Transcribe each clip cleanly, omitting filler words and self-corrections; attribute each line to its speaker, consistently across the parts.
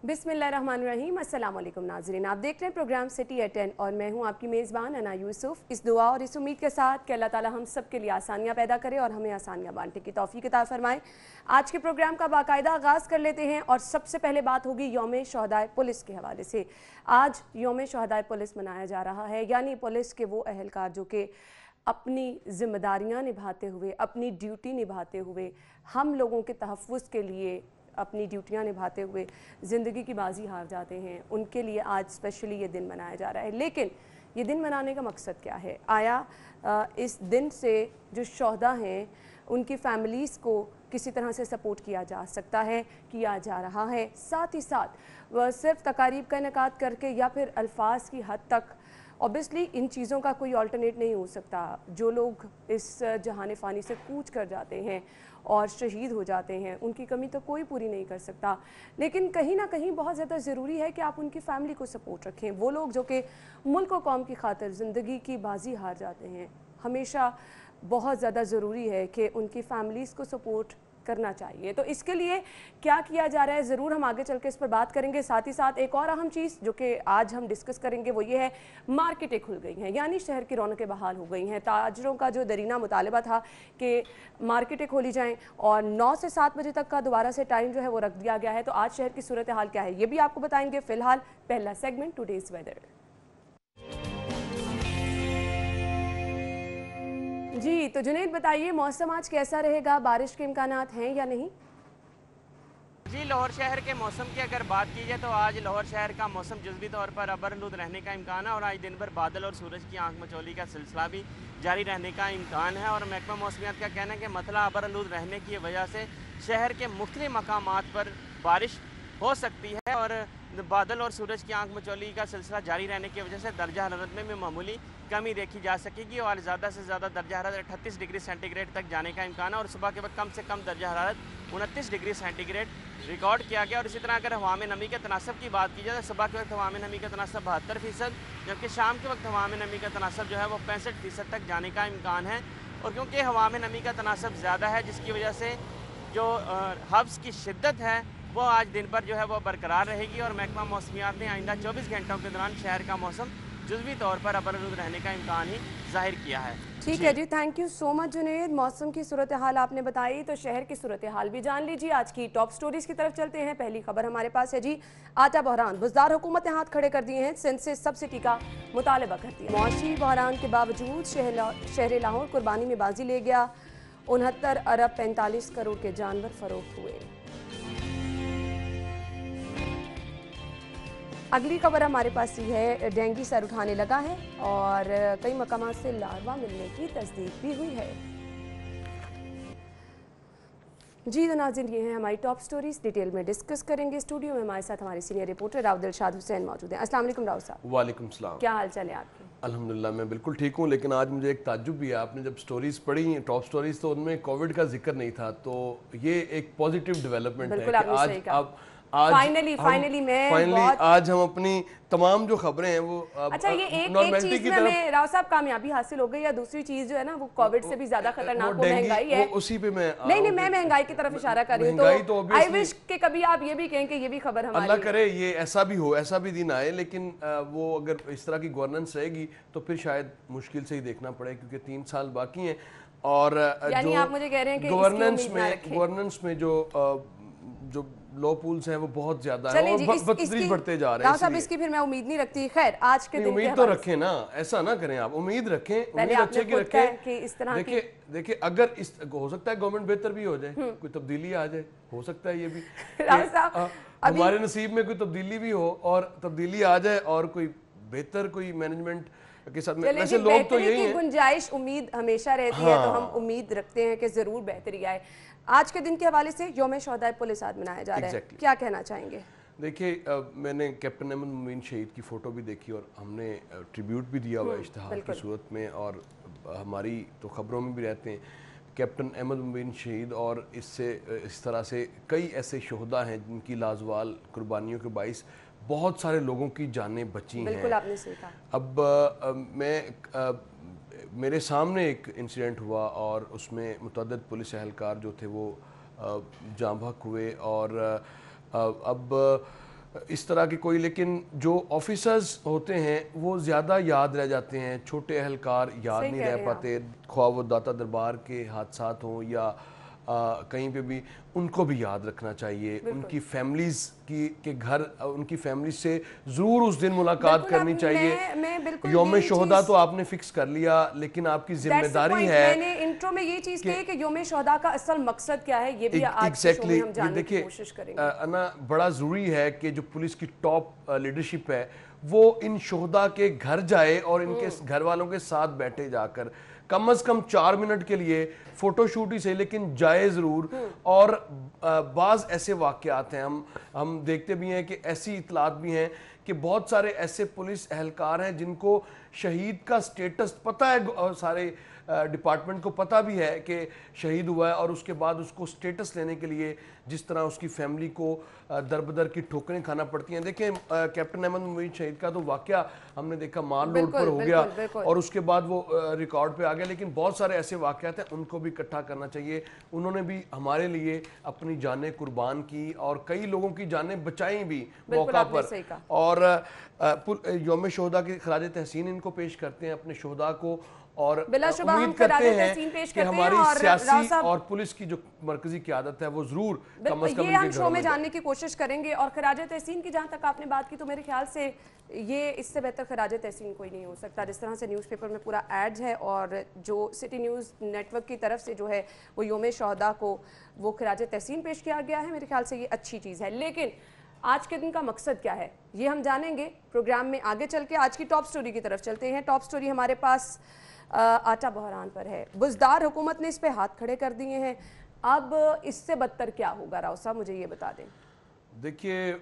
Speaker 1: बिस्मिल्लाहिर्रहमानिर्रहीम। अस्सलाम वालेकुम नाज़रीन, आप देख रहे हैं प्रोग्राम सिटी एट 10 और मैं हूं आपकी मेज़बान अना यूसुफ। इस दुआ और इस उम्मीद के साथ कि अल्लाह ताला हम सब के लिए आसानियां पैदा करे और हमें आसानियां बांटने की तौफीक अता फरमाए। आज के प्रोग्राम का बाकायदा आगाज़ कर लेते हैं और सबसे पहले बात होगी यौम शहदाए पुलिस के हवाले से। आज यौम शहदाए पुलिस मनाया जा रहा है, यानी पुलिस के वो अहलकार जो कि अपनी ज़िम्मेदारियाँ निभाते हुए, अपनी ड्यूटी निभाते हुए, हम लोगों के तहफ़्फ़ुज़ के लिए अपनी ड्यूटियाँ निभाते हुए ज़िंदगी की बाजी हार जाते हैं, उनके लिए आज स्पेशली ये दिन मनाया जा रहा है। लेकिन ये दिन मनाने का मकसद क्या है? आया इस दिन से जो शहदा हैं उनकी फैमिलीज़ को किसी तरह से सपोर्ट किया जा सकता है, किया जा रहा है। साथ ही साथ वह सिर्फ तकारीब का इनेकाद करके या फिर अल्फाज की हद तक, ऑब्वियसली इन चीज़ों का कोई ऑल्टरनेट नहीं हो सकता। जो लोग इस जहान फ़ानी से कूच कर जाते हैं और शहीद हो जाते हैं, उनकी कमी तो कोई पूरी नहीं कर सकता, लेकिन कहीं ना कहीं बहुत ज़्यादा ज़रूरी है कि आप उनकी फ़ैमिली को सपोर्ट रखें। वो लोग जो कि मुल्क और कौम की खातिर ज़िंदगी की बाजी हार जाते हैं, हमेशा बहुत ज़्यादा ज़रूरी है कि उनकी फ़ैमिलीज़ को सपोर्ट करना चाहिए। तो इसके लिए क्या किया जा रहा है, ज़रूर हम आगे चल के इस पर बात करेंगे। साथ ही साथ एक और अहम चीज़ जो कि आज हम डिस्कस करेंगे वो ये है, मार्केटें खुल गई हैं, यानी शहर की रौनकें बहाल हो गई हैं। ताजरों का जो दरीना मुतालबा था कि मार्केटें खोली जाएं और 9 से 7 बजे तक का दोबारा से टाइम जो है वो रख दिया गया है। तो आज शहर की सूरत हाल क्या है ये भी आपको बताएंगे। फ़िलहाल पहला सेगमेंट टुडेज़ वेदर। जी तो जुनैद बताइए, मौसम आज कैसा रहेगा? बारिश के इम्कानात हैं या नहीं?
Speaker 2: जी, लाहौर शहर के मौसम की अगर बात की जाए तो आज लाहौर शहर का मौसम जुज़वी तौर पर अबरआलूद रहने का इम्कान है और आज दिन भर बादल और सूरज की आंख मचौली का सिलसिला भी जारी रहने का इम्कान है। और महकमा मौसमियात का कहना है कि मतला अबरआलूद रहने की वजह से शहर के मुख्तलिफ मकामात पर बारिश हो सकती है और बादल और सूरज की आंख मचौली का सिलसिला जारी रहने की वजह से दर्जा हरारत में भी मामूली कमी देखी जा सकेगी और ज़्यादा से ज़्यादा दर्जा हरारत 38 डिग्री सेंटीग्रेड तक जाने का इम्कान है और सुबह के वक्त कम से कम दर्जा हरारत 29 डिग्री सेंटीग्रेड रिकॉर्ड किया गया। और इसी तरह अगर हवा में नमी के तनासब की बात की जाए तो सुबह के वक्त हवा में नमी का तनासब 72%, जबकि शाम के वक्त हवा में नमी का तनासब जो है वो 65% तक जाने का इम्कान है। और क्योंकि हवा में नमी का तनासब ज़्यादा है, जिसकी वजह से जो हब्स की शिद्दत है वो आज दिन भर जो है वो बरकरार रहेगी और महकमा मौसमियात ने आइंदा 24 घंटों के दौरान शहर का मौसम जुज़वी तौर पर अबरआलूद रहने का इम्कान ही जाहिर किया है।
Speaker 1: ठीक है जी, thank you so much Junaid. मौसम की सूरत हाल आपने बताई, तो शहर की सूरत हाल भी जान लीजिए। आज की टॉप स्टोरीज की तरफ चलते हैं। पहली खबर हमारे पास है जी, आटा बहरान, बुज़दार हुकूमत ने हाथ खड़े कर दिए हैं, सेंसेस सब्सिडी का मुतालबा करती है। मौशी बहरान के बावजूद शहर लाहौर कुर्बानी में बाजी ले गया। 69 अरब 45 करोड़ के जानवर फरोख्त हुए। अगली खबर हमारे पास ये है, डेंगू सर उठाने लगा है और कई मकामात से लार्वा मिलने की तस्दीक भी हुई है। जी तो नाज़रीन, ये हैं हमारी टॉप स्टोरीज, डिटेल में डिस्कस करेंगे। स्टूडियो में हमारे साथ हमारे सीनियर रिपोर्टर राव दिलशाद हुसैन मौजूद हैं। अस्सलाम वालेकुम राव साहब।
Speaker 3: वालेकुम सलाम।
Speaker 1: क्या हाल चाल है आपके?
Speaker 3: अल्हम्दुलिल्लाह मैं बिल्कुल ठीक हूँ, लेकिन आज मुझे एक ताज्जुब भी है। आपने जब स्टोरीज पढ़ी टॉप स्टोरीज तो उनमें कोविड का जिक्र नहीं था, तो ये एक पॉजिटिव डेवलपमेंट है कि आज फाइनली आज हम अपनी तमाम जो खबरें हैं वो
Speaker 1: अच्छा, ये एक चीज में हमें राव साहब कामयाबी हासिल हो गई, या दूसरी चीज जो है ना वो कोविड से भी ज्यादा खतरनाक वो महंगाई है।
Speaker 3: उसी पे मैं
Speaker 1: नहीं मैं महंगाई की तरफ इशारा कर रही हूँ। तो आई विश कि कभी आप ये भी कहें कि ये भी खबर हमारी,
Speaker 3: अल्लाह करे ये ऐसा भी हो, ऐसा भी दिन आए, लेकिन वो अगर इस तरह की गवर्नेंस रहेगी तो फिर शायद मुश्किल से ही देखना पड़े, क्योंकि 3 साल बाकी हैं। और
Speaker 1: यानी आप मुझे कह रहे हैं कि
Speaker 3: गवर्नेंस में जो लो पूल्स हैं वो बहुत ज्यादा है और बदतरीज बढ़ते जा रहे हैं।
Speaker 1: साहब इसकी फिर मैं उम्मीद नहीं रखती। खैर आज के दिन
Speaker 3: उम्मीद तो रखें ना, ऐसा ना करें आप, उम्मीद रखें, उम्मीद अच्छे की रखें
Speaker 1: कि इस तरह
Speaker 3: देखिए अगर इस हो सकता है गवर्नमेंट बेहतर भी हो जाए, कोई तब्दीली आ जाए, हो सकता है ये भी हमारे नसीब में कोई तब्दीली भी हो और तब्दीली आ जाए और कोई बेहतर कोई मैनेजमेंट के साथ में, वैसे लोग तो यही हैं,
Speaker 1: गुंजाइश उम्मीद हमेशा रहती है, तो हम उम्मीद रखते हैं कि जरूर बेहतरी आए। आज के दिन के हवाले से यौम शहदाए पुलिस आज मनाया जा रहा है, क्या कहना चाहेंगे?
Speaker 3: देखिए मैंने कैप्टन अहमद मुबीन शहीद की फ़ोटो भी देखी और हमने ट्रिब्यूट भी दिया हुआ इश्तिहार की सूरत में, और हमारी तो ख़बरों में भी रहते हैं कैप्टन अहमद मुबीन शहीद। और इससे इस तरह से कई ऐसे शहदा हैं जिनकी लाजवाल कुर्बानियों के बाइस बहुत सारे लोगों की जानें बची हैं।
Speaker 1: बिल्कुल आपने सही कहा।
Speaker 3: अब मेरे सामने एक इंसिडेंट हुआ और उसमें मुतअद्दिद पुलिस एहलकार जो थे वो जाँ बहक हुए। और अब اس طرح کی کوئی، لیکن جو آفیسرز ہوتے ہیں وہ زیادہ یاد رہ جاتے ہیں، چھوٹے اہلکار یاد نہیں رہ پاتے، خواہ وہ داتا دربار کے حادثات ہوں یا کہیں پہ بھی، ان کو بھی یاد رکھنا چاہیے، ان کی فیملیز کے گھر، ان کی فیملیز سے ضرور اس دن ملاقات کرنی چاہیے۔ یوم شہداء تو آپ نے فکس کر لیا، لیکن آپ کی ذمہ داری ہے،
Speaker 1: میں نے انٹرو میں یہ چیز کہی کہ یوم شہداء کا اصل مقصد کیا ہے، یہ بھی آج کے شو میں ہم جاننے کی کوشش کریں گے۔
Speaker 3: انا بڑا ضروری ہے کہ جو پولیس کی ٹاپ لیڈرشپ ہے وہ ان شہداء کے گھر جائے اور ان کے گھر والوں کے ساتھ بیٹھے، جا کر کم از کم 4 منٹ کے لیے فوٹو شوٹ ہی سے لیکن جائے ضرور۔ اور بعض ایسے واقعات ہیں، ہم دیکھتے بھی ہیں کہ ایسی اطلاعات بھی ہیں کہ بہت سارے ایسے پولیس اہلکار ہیں جن کو شہید کا سٹیٹس پتہ ہے، سارے ڈپارٹمنٹ کو پتہ بھی ہے کہ شہید ہوا ہے، اور اس کے بعد اس کو سٹیٹس لینے کے لیے جس طرح اس کی فیملی کو در بدر کی ٹھوکریں کھانا پڑتی ہیں۔ دیکھیں کیپٹن احمد مبین شہید کا تو واقعہ ہم نے دیکھا مال روڈ پر ہو گیا اور اس کے بعد وہ ریکارڈ پہ آ گیا، لیکن بہت سارے ایسے واقعات ہیں، ان کو بھی اکٹھا کرنا چاہیے۔ انہوں نے بھی ہمارے لیے اپنی جانیں قربان کی اور کئی لوگوں کی جانیں بچائیں بھی موقع پر، اور یوم شہداء کی خراج تحسین ان کو پیش کرتے ہیں، اپنے شہداء کو، اور امید کرتے ہیں کہ ہماری سیاسی اور پولیس کی جو مرکزی قیادت ہے وہ ضرور کم از کم
Speaker 1: یہ ہم شو میں جاننے کی کوشش کریں گے۔ اور خراج تحسین کی جہاں تک آپ نے بات کی تو میرے خیال سے یہ اس سے بہتر خراج تحسین کوئی نہیں ہو سکتا، جس طرح سے نیوز پیپر میں پورا ایڈز ہے اور جو سٹی نیوز نیٹ ورک کی طرف سے جو ہے وہ یوم شہداء کو وہ خراج تحسین پیش کیا گیا ہے، میرے خیال سے یہ اچھی چیز ہے۔ لیکن آج کے دن کا مقصد کیا ہے یہ ہم جانیں گے پروگرام میں آگے چل کے۔ آج کی ٹاپ سٹوری کی طرف چلتے ہیں۔ ٹاپ سٹوری ہمارے پاس آٹا بحران پر ہے۔ بزدار حکومت نے اس پہ ہاتھ کھڑے کر دیے ہیں، اب اس سے بدتر کیا ہوگا؟ راؤ صاحب مجھے یہ بتا دیں۔
Speaker 3: دیکھیے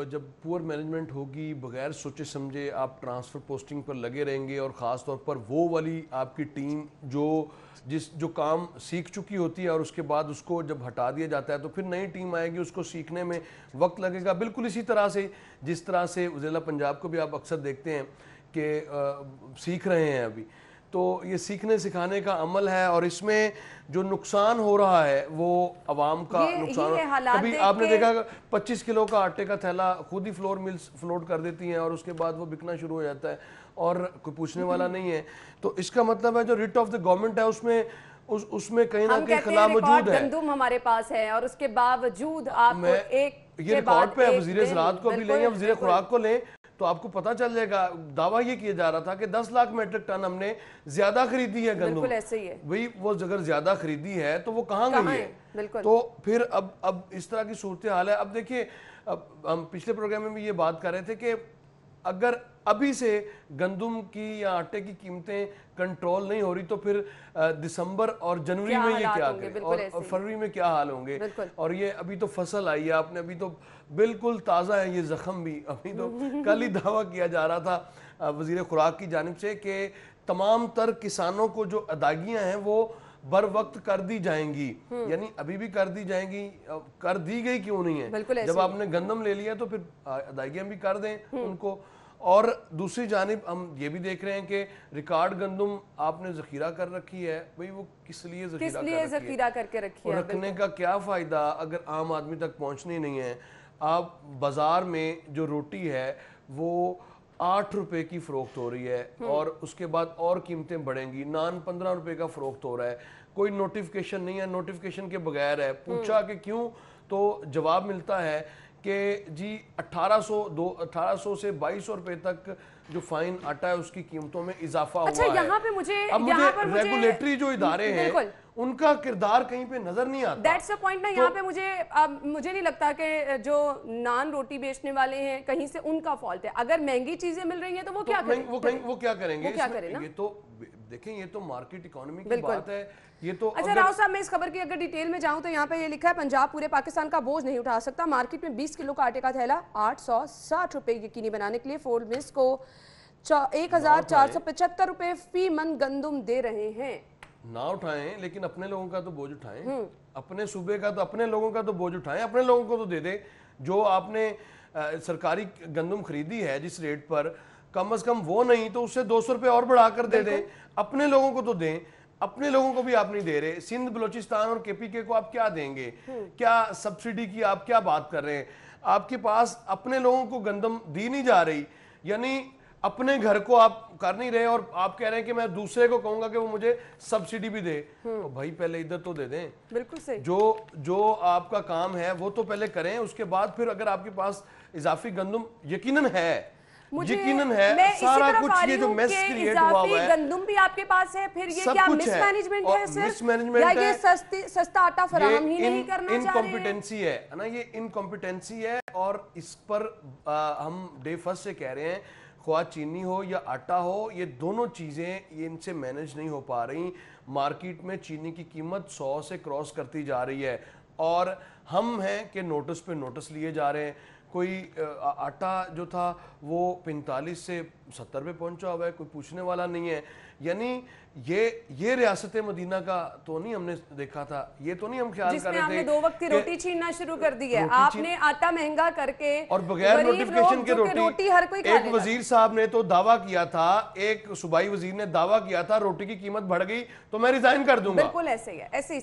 Speaker 3: جب پور مینجمنٹ ہوگی، بغیر سوچے سمجھے آپ ٹرانسفر پوسٹنگ پر لگے رہیں گے، اور خاص طور پر وہ والی آپ کی ٹیم جو کام سیکھ چکی ہوتی ہے اور اس کے بعد اس کو جب ہٹا دیا جاتا ہے تو پھر نئی ٹیم آئے گی، اس کو سیکھنے میں وقت لگے گا۔ بالکل اسی طرح سے جس طرح سے ضلع پنجاب کو بھی آپ اکثر دیکھتے ہیں کہ سیکھ رہے ہیں ابھی، تو یہ سیکھنے سکھانے کا عمل ہے، اور اس میں جو نقصان ہو رہا ہے وہ عوام کا نقصان ہے۔ ابھی آپ نے دیکھا 25 کلو کا آٹے کا تھیلا خود ہی فلور ملز فلوٹ کر دیتی ہیں اور اس کے بعد وہ بکنا شروع ہو جاتا ہے اور کوئی پوچھنے والا نہیں ہے۔ تو اس کا مطلب ہے جو ریٹ آف دا گورنمنٹ ہے اس میں کہیں نہ کہیں خلا موجود ہے۔
Speaker 1: گندم ہمارے پاس ہے اور اس کے باوجود آپ کو ایک
Speaker 3: یہ ریکارڈ پہ وزیر زراعت کو بھی لیں یا وزیر خوراک کو لیں تو آپ کو پتہ چل جائے گا۔ دعویٰ یہ کیا جا رہا تھا کہ 10 لاکھ میٹرک ٹن ہم نے زیادہ خریدی ہے گندم۔
Speaker 1: بالکل ایسے ہی ہے
Speaker 3: وہی، وہ اگر زیادہ خریدی ہے تو وہ کہاں گئی ہے؟ تو پھر اب اس طرح کی صورتحال ہے۔ اب دیکھیے ہم پچھلے پروگرام میں بھی یہ بات کر رہے تھے کہ اگر ابھی سے گندم کی یا آٹے کی قیمتیں کنٹرول نہیں ہو رہی تو پھر دسمبر اور جنوری میں یہ کیا کریں اور فروری میں کیا حال ہوں گے۔ اور یہ ابھی تو فصل آئی ہے، آپ نے ابھی تو بالکل تازہ ہے یہ زخم بھی، ابھی تو کل ہی دعویٰ کیا جا رہا تھا وزیر خوراک کی جانب سے کہ تمام تر کسانوں کو جو ادائیگیاں ہیں وہ بر وقت کر دی جائیں گی، یعنی ابھی بھی کر دی جائیں گی، کر دی گئی کیوں نہیں ہے؟ جب آپ نے گندم لے لیا تو پھر ادائیگیاں بھی کر دیں ان کو۔ اور دوسری جانب ہم یہ بھی دیکھ رہے ہیں کہ ریکارڈ گندم آپ نے ذخیرہ کر رکھی ہے، بھئی وہ کس لیے
Speaker 1: ذخیرہ کر کے رکھی ہے؟
Speaker 3: رکھنے کا کیا فائدہ اگر عام آدمی تک پہنچنی نہیں ہے؟ آپ بازار میں جو روٹی ہے وہ 8 روپے کی فروخت ہو رہی ہے اور اس کے بعد اور قیمتیں بڑھیں گی، نان 15 روپے کا فروخت ہو رہا ہے، کوئی نوٹیفیکیشن نہیں ہے، نوٹیفیکیشن کے بغیر ہے۔ پوچھا کہ کیوں تو جواب ملتا ہے کہ جی 1800 سے 2200 روپے تک جو فائن آٹا ہے اس کی قیمتوں میں اضافہ ہوا ہے۔
Speaker 1: اچھا یہاں پہ مجھے
Speaker 3: ریگولیٹری جو ادارے ہیں ان کا کردار کہیں پہ نظر نہیں آتا۔
Speaker 1: دیٹس اے پوائنٹ نا، یہاں پہ مجھے نہیں لگتا کہ جو نان روٹی بیچنے والے ہیں کہیں سے ان کا فالٹ ہے۔ اگر مہنگی چیزیں مل رہی ہیں تو وہ کیا کریں گے؟
Speaker 3: وہ کیا کریں گے؟ یہ تو دیکھیں یہ تو مارکیٹ اکانومی کی بات ہے۔ یہ تو
Speaker 1: اچھا راؤ صاحب میں اس خبر کی اگر ڈیٹیل میں جاؤں تو یہاں پہ یہ لکھا ہے پنجاب پورے پاکستان کا بوجھ نہیں اٹھا سکتا، مارکیٹ میں 20 کلو کا آٹے کا تھیلا 860 روپے یقینی بنانے کے لیے فورڈ ملز کو 1475 روپے فی من گندم دے رہے ہیں۔
Speaker 3: نہ اٹھائیں لیکن اپنے لوگوں کا تو بوجھ اٹھائیں، اپنے صوبے کا تو اپنے لوگوں کا تو بوجھ اٹھائیں، اپنے لوگوں کو تو دے دیں۔ جو آپ نے سرکاری گندم خریدی ہے جس ریٹ پر، کم از کم وہ نہیں تو اس سے 200 روپے اور بڑھا کر دے دیں، اپنے لوگوں کو تو دیں۔ اپنے لوگوں کو بھی آپ نہیں دے رہے، سندھ بلوچستان اور کے پی کے کو آپ کیا دیں گے؟ کیا سبسڈی کی آپ کیا بات کر رہے ہیں؟ آپ کے پاس اپنے لوگوں کو گندم دی نہیں جا رہی، یعنی اپنے گھر کو آپ کر نہیں رہے اور آپ کہہ رہے ہیں کہ میں دوسرے کو کہوں گا کہ وہ مجھے سبسڈی بھی دے. تو بھائی پہلے ادھر تو دے دیں.
Speaker 1: بالکل صحیح.
Speaker 3: جو آپ کا کام ہے وہ تو پہلے کریں، اس کے بعد پھر اگر آپ کے پاس اضافی گندم یقیناً ہے سارا کچھ، یہ جو میس کریٹ ہوا ہوا ہے،
Speaker 1: گندم بھی آپ کے پاس ہے، پھر یہ کیا مس مینجمنٹ ہے صرف، یا یہ سستا آٹا فراہم ہی نہیں کرنا چاہ رہے ہیں؟
Speaker 3: انکمپیٹنسی ہے نا، یہ انکمپیٹنسی ہے. اور اس پر ہم ڈے فرسٹ سے کہہ رہے ہیں، خواہ چینی ہو یا آٹا ہو، یہ دونوں چیزیں یہ ان سے مینج نہیں ہو پا رہی. مارکیٹ میں چینی کی قیمت 100 سے کراس کرتی جا رہی ہے اور ہم ہیں کہ نوٹس پہ نوٹس لیے جا رہے ہیں. کوئی آٹا جو تھا وہ 45 سے 70 پہ پہنچا ہوا ہے، کوئی پوچھنے والا نہیں ہے. یعنی یہ ریاست مدینہ کا تو نہیں ہم نے دیکھا تھا، یہ تو نہیں ہم خیال کر رہے تھے
Speaker 1: جس میں آپ نے 2 وقت کی روٹی چھیننا شروع کر دی ہے. آپ نے آٹا مہنگا کر کے
Speaker 3: اور بغیر نوٹیفیکیشن کے روٹی
Speaker 1: ہر کوئی کھا لیتا.
Speaker 3: ایک وزیر صاحب نے تو دعویٰ کیا تھا، ایک صوبائی وزیر نے دعویٰ کیا تھا روٹی کی قیمت بڑھ گئی تو میں ریزائن کر دوں گا.
Speaker 1: بالکل ایسے ہی ہے، ایسے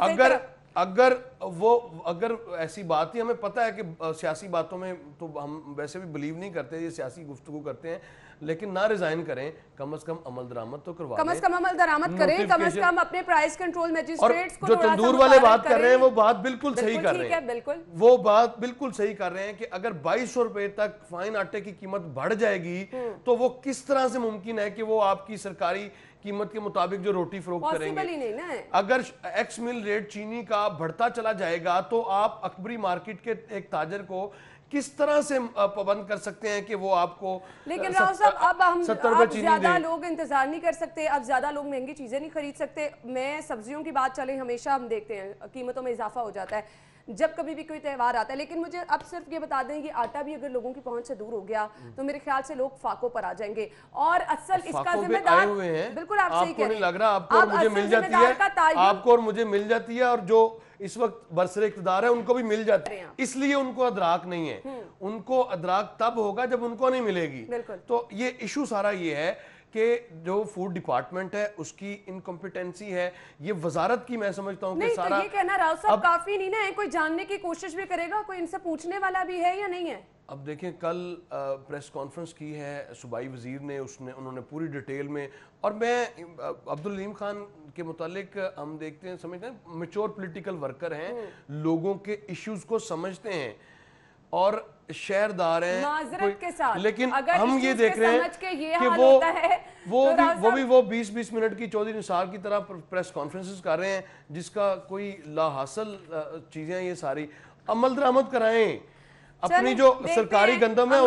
Speaker 3: اگر ایسی بات ہی، ہمیں پتہ ہے کہ سیاسی باتوں میں تو ہم ویسے بھی بلیو نہیں کرتے، یہ سیاسی گفتگو کرتے ہیں، لیکن نہ ریزائن کریں، کم از کم عمل درآمد تو کروا دیں،
Speaker 1: کم از کم عمل درآمد کریں، کم از کم اپنے پرائس کنٹرول میجسٹریٹس کو
Speaker 3: جو تندور والے بات کر رہے ہیں وہ بات بالکل صحیح کر رہے ہیں، وہ بات بالکل صحیح کر رہے ہیں کہ اگر 2200 روپے تک فائن آٹے کی قیمت بڑھ جائے گی تو وہ کس طرح سے ممکن ہے کہ وہ آپ کی سرکاری قیمت کے مطابق جو روٹی فروخت کریں گے. اگر ایکس مل ریٹ چینی کا بڑھتا چلا جائے گا تو آپ اکبری مارکیٹ کے ایک تاجر کو کس طرح سے پابند کر سکتے ہیں کہ وہ آپ کو،
Speaker 1: لیکن راؤ صاحب اب زیادہ لوگ انتظار نہیں کر سکتے، اب زیادہ لوگ مہنگی چیزیں نہیں خرید سکتے. میں سبزیوں کی بات چلے، ہمیشہ ہم دیکھتے ہیں قیمتوں میں اضافہ ہو جاتا ہے جب کبھی بھی کوئی تہوار آتا ہے. لیکن مجھے اب صرف یہ بتا دیں کہ آٹا بھی اگر لوگوں کی پہنچ سے دور ہو گیا تو میرے خیال سے لوگ فاقوں پر آ جائیں گے. اور اصل اس کا ذمہ دار بالکل آپ صحیح کہہ رہے ہیں،
Speaker 3: لگ رہا آپ کو اور مجھے مل جاتی ہے، آپ کو اور مجھے مل جاتی ہے، اور جو اس وقت برسر اقتدار ہے ان کو بھی مل جاتی ہے، اس لیے ان کو ادراک نہیں ہے. ان کو ادراک تب ہوگا جب ان کو نہیں ملے گی. تو یہ ایشو سارا یہ ہے کہ جو فوڈ ڈپارٹمنٹ ہے اس کی انکمپیٹنسی ہے، یہ وزارت کی میں سمجھتا ہوں کہ سارا.
Speaker 1: نہیں تو یہ کہنا راؤ صاحب کافی نہیں نا ہے، کوئی جاننے کی کوشش بھی کرے گا، کوئی ان سے پوچھنے والا بھی ہے یا نہیں ہے؟
Speaker 3: اب دیکھیں کل پریس کانفرنس کی ہے صوبائی وزیر نے، انہوں نے پوری ڈیٹیل میں، اور میں عبدالعلیم خان کے متعلق ہم دیکھتے ہیں، سمجھتے ہیں میچور پولیٹیکل ورکر ہیں، لوگوں کے ایشوز کو سمجھتے ہیں اور شہردار ہیں،
Speaker 1: معذرت کے ساتھ
Speaker 3: لیکن ہم یہ دیکھ رہے ہیں کہ وہ بھی 20-20 منٹ کی چودھری نثار کی طرح پریس کانفرنسز کر رہے ہیں جس کا کوئی لا حاصل چیزیں یہ ساری. عمل درآمد کرائیں، اپنی جو سرکاری گندم ہے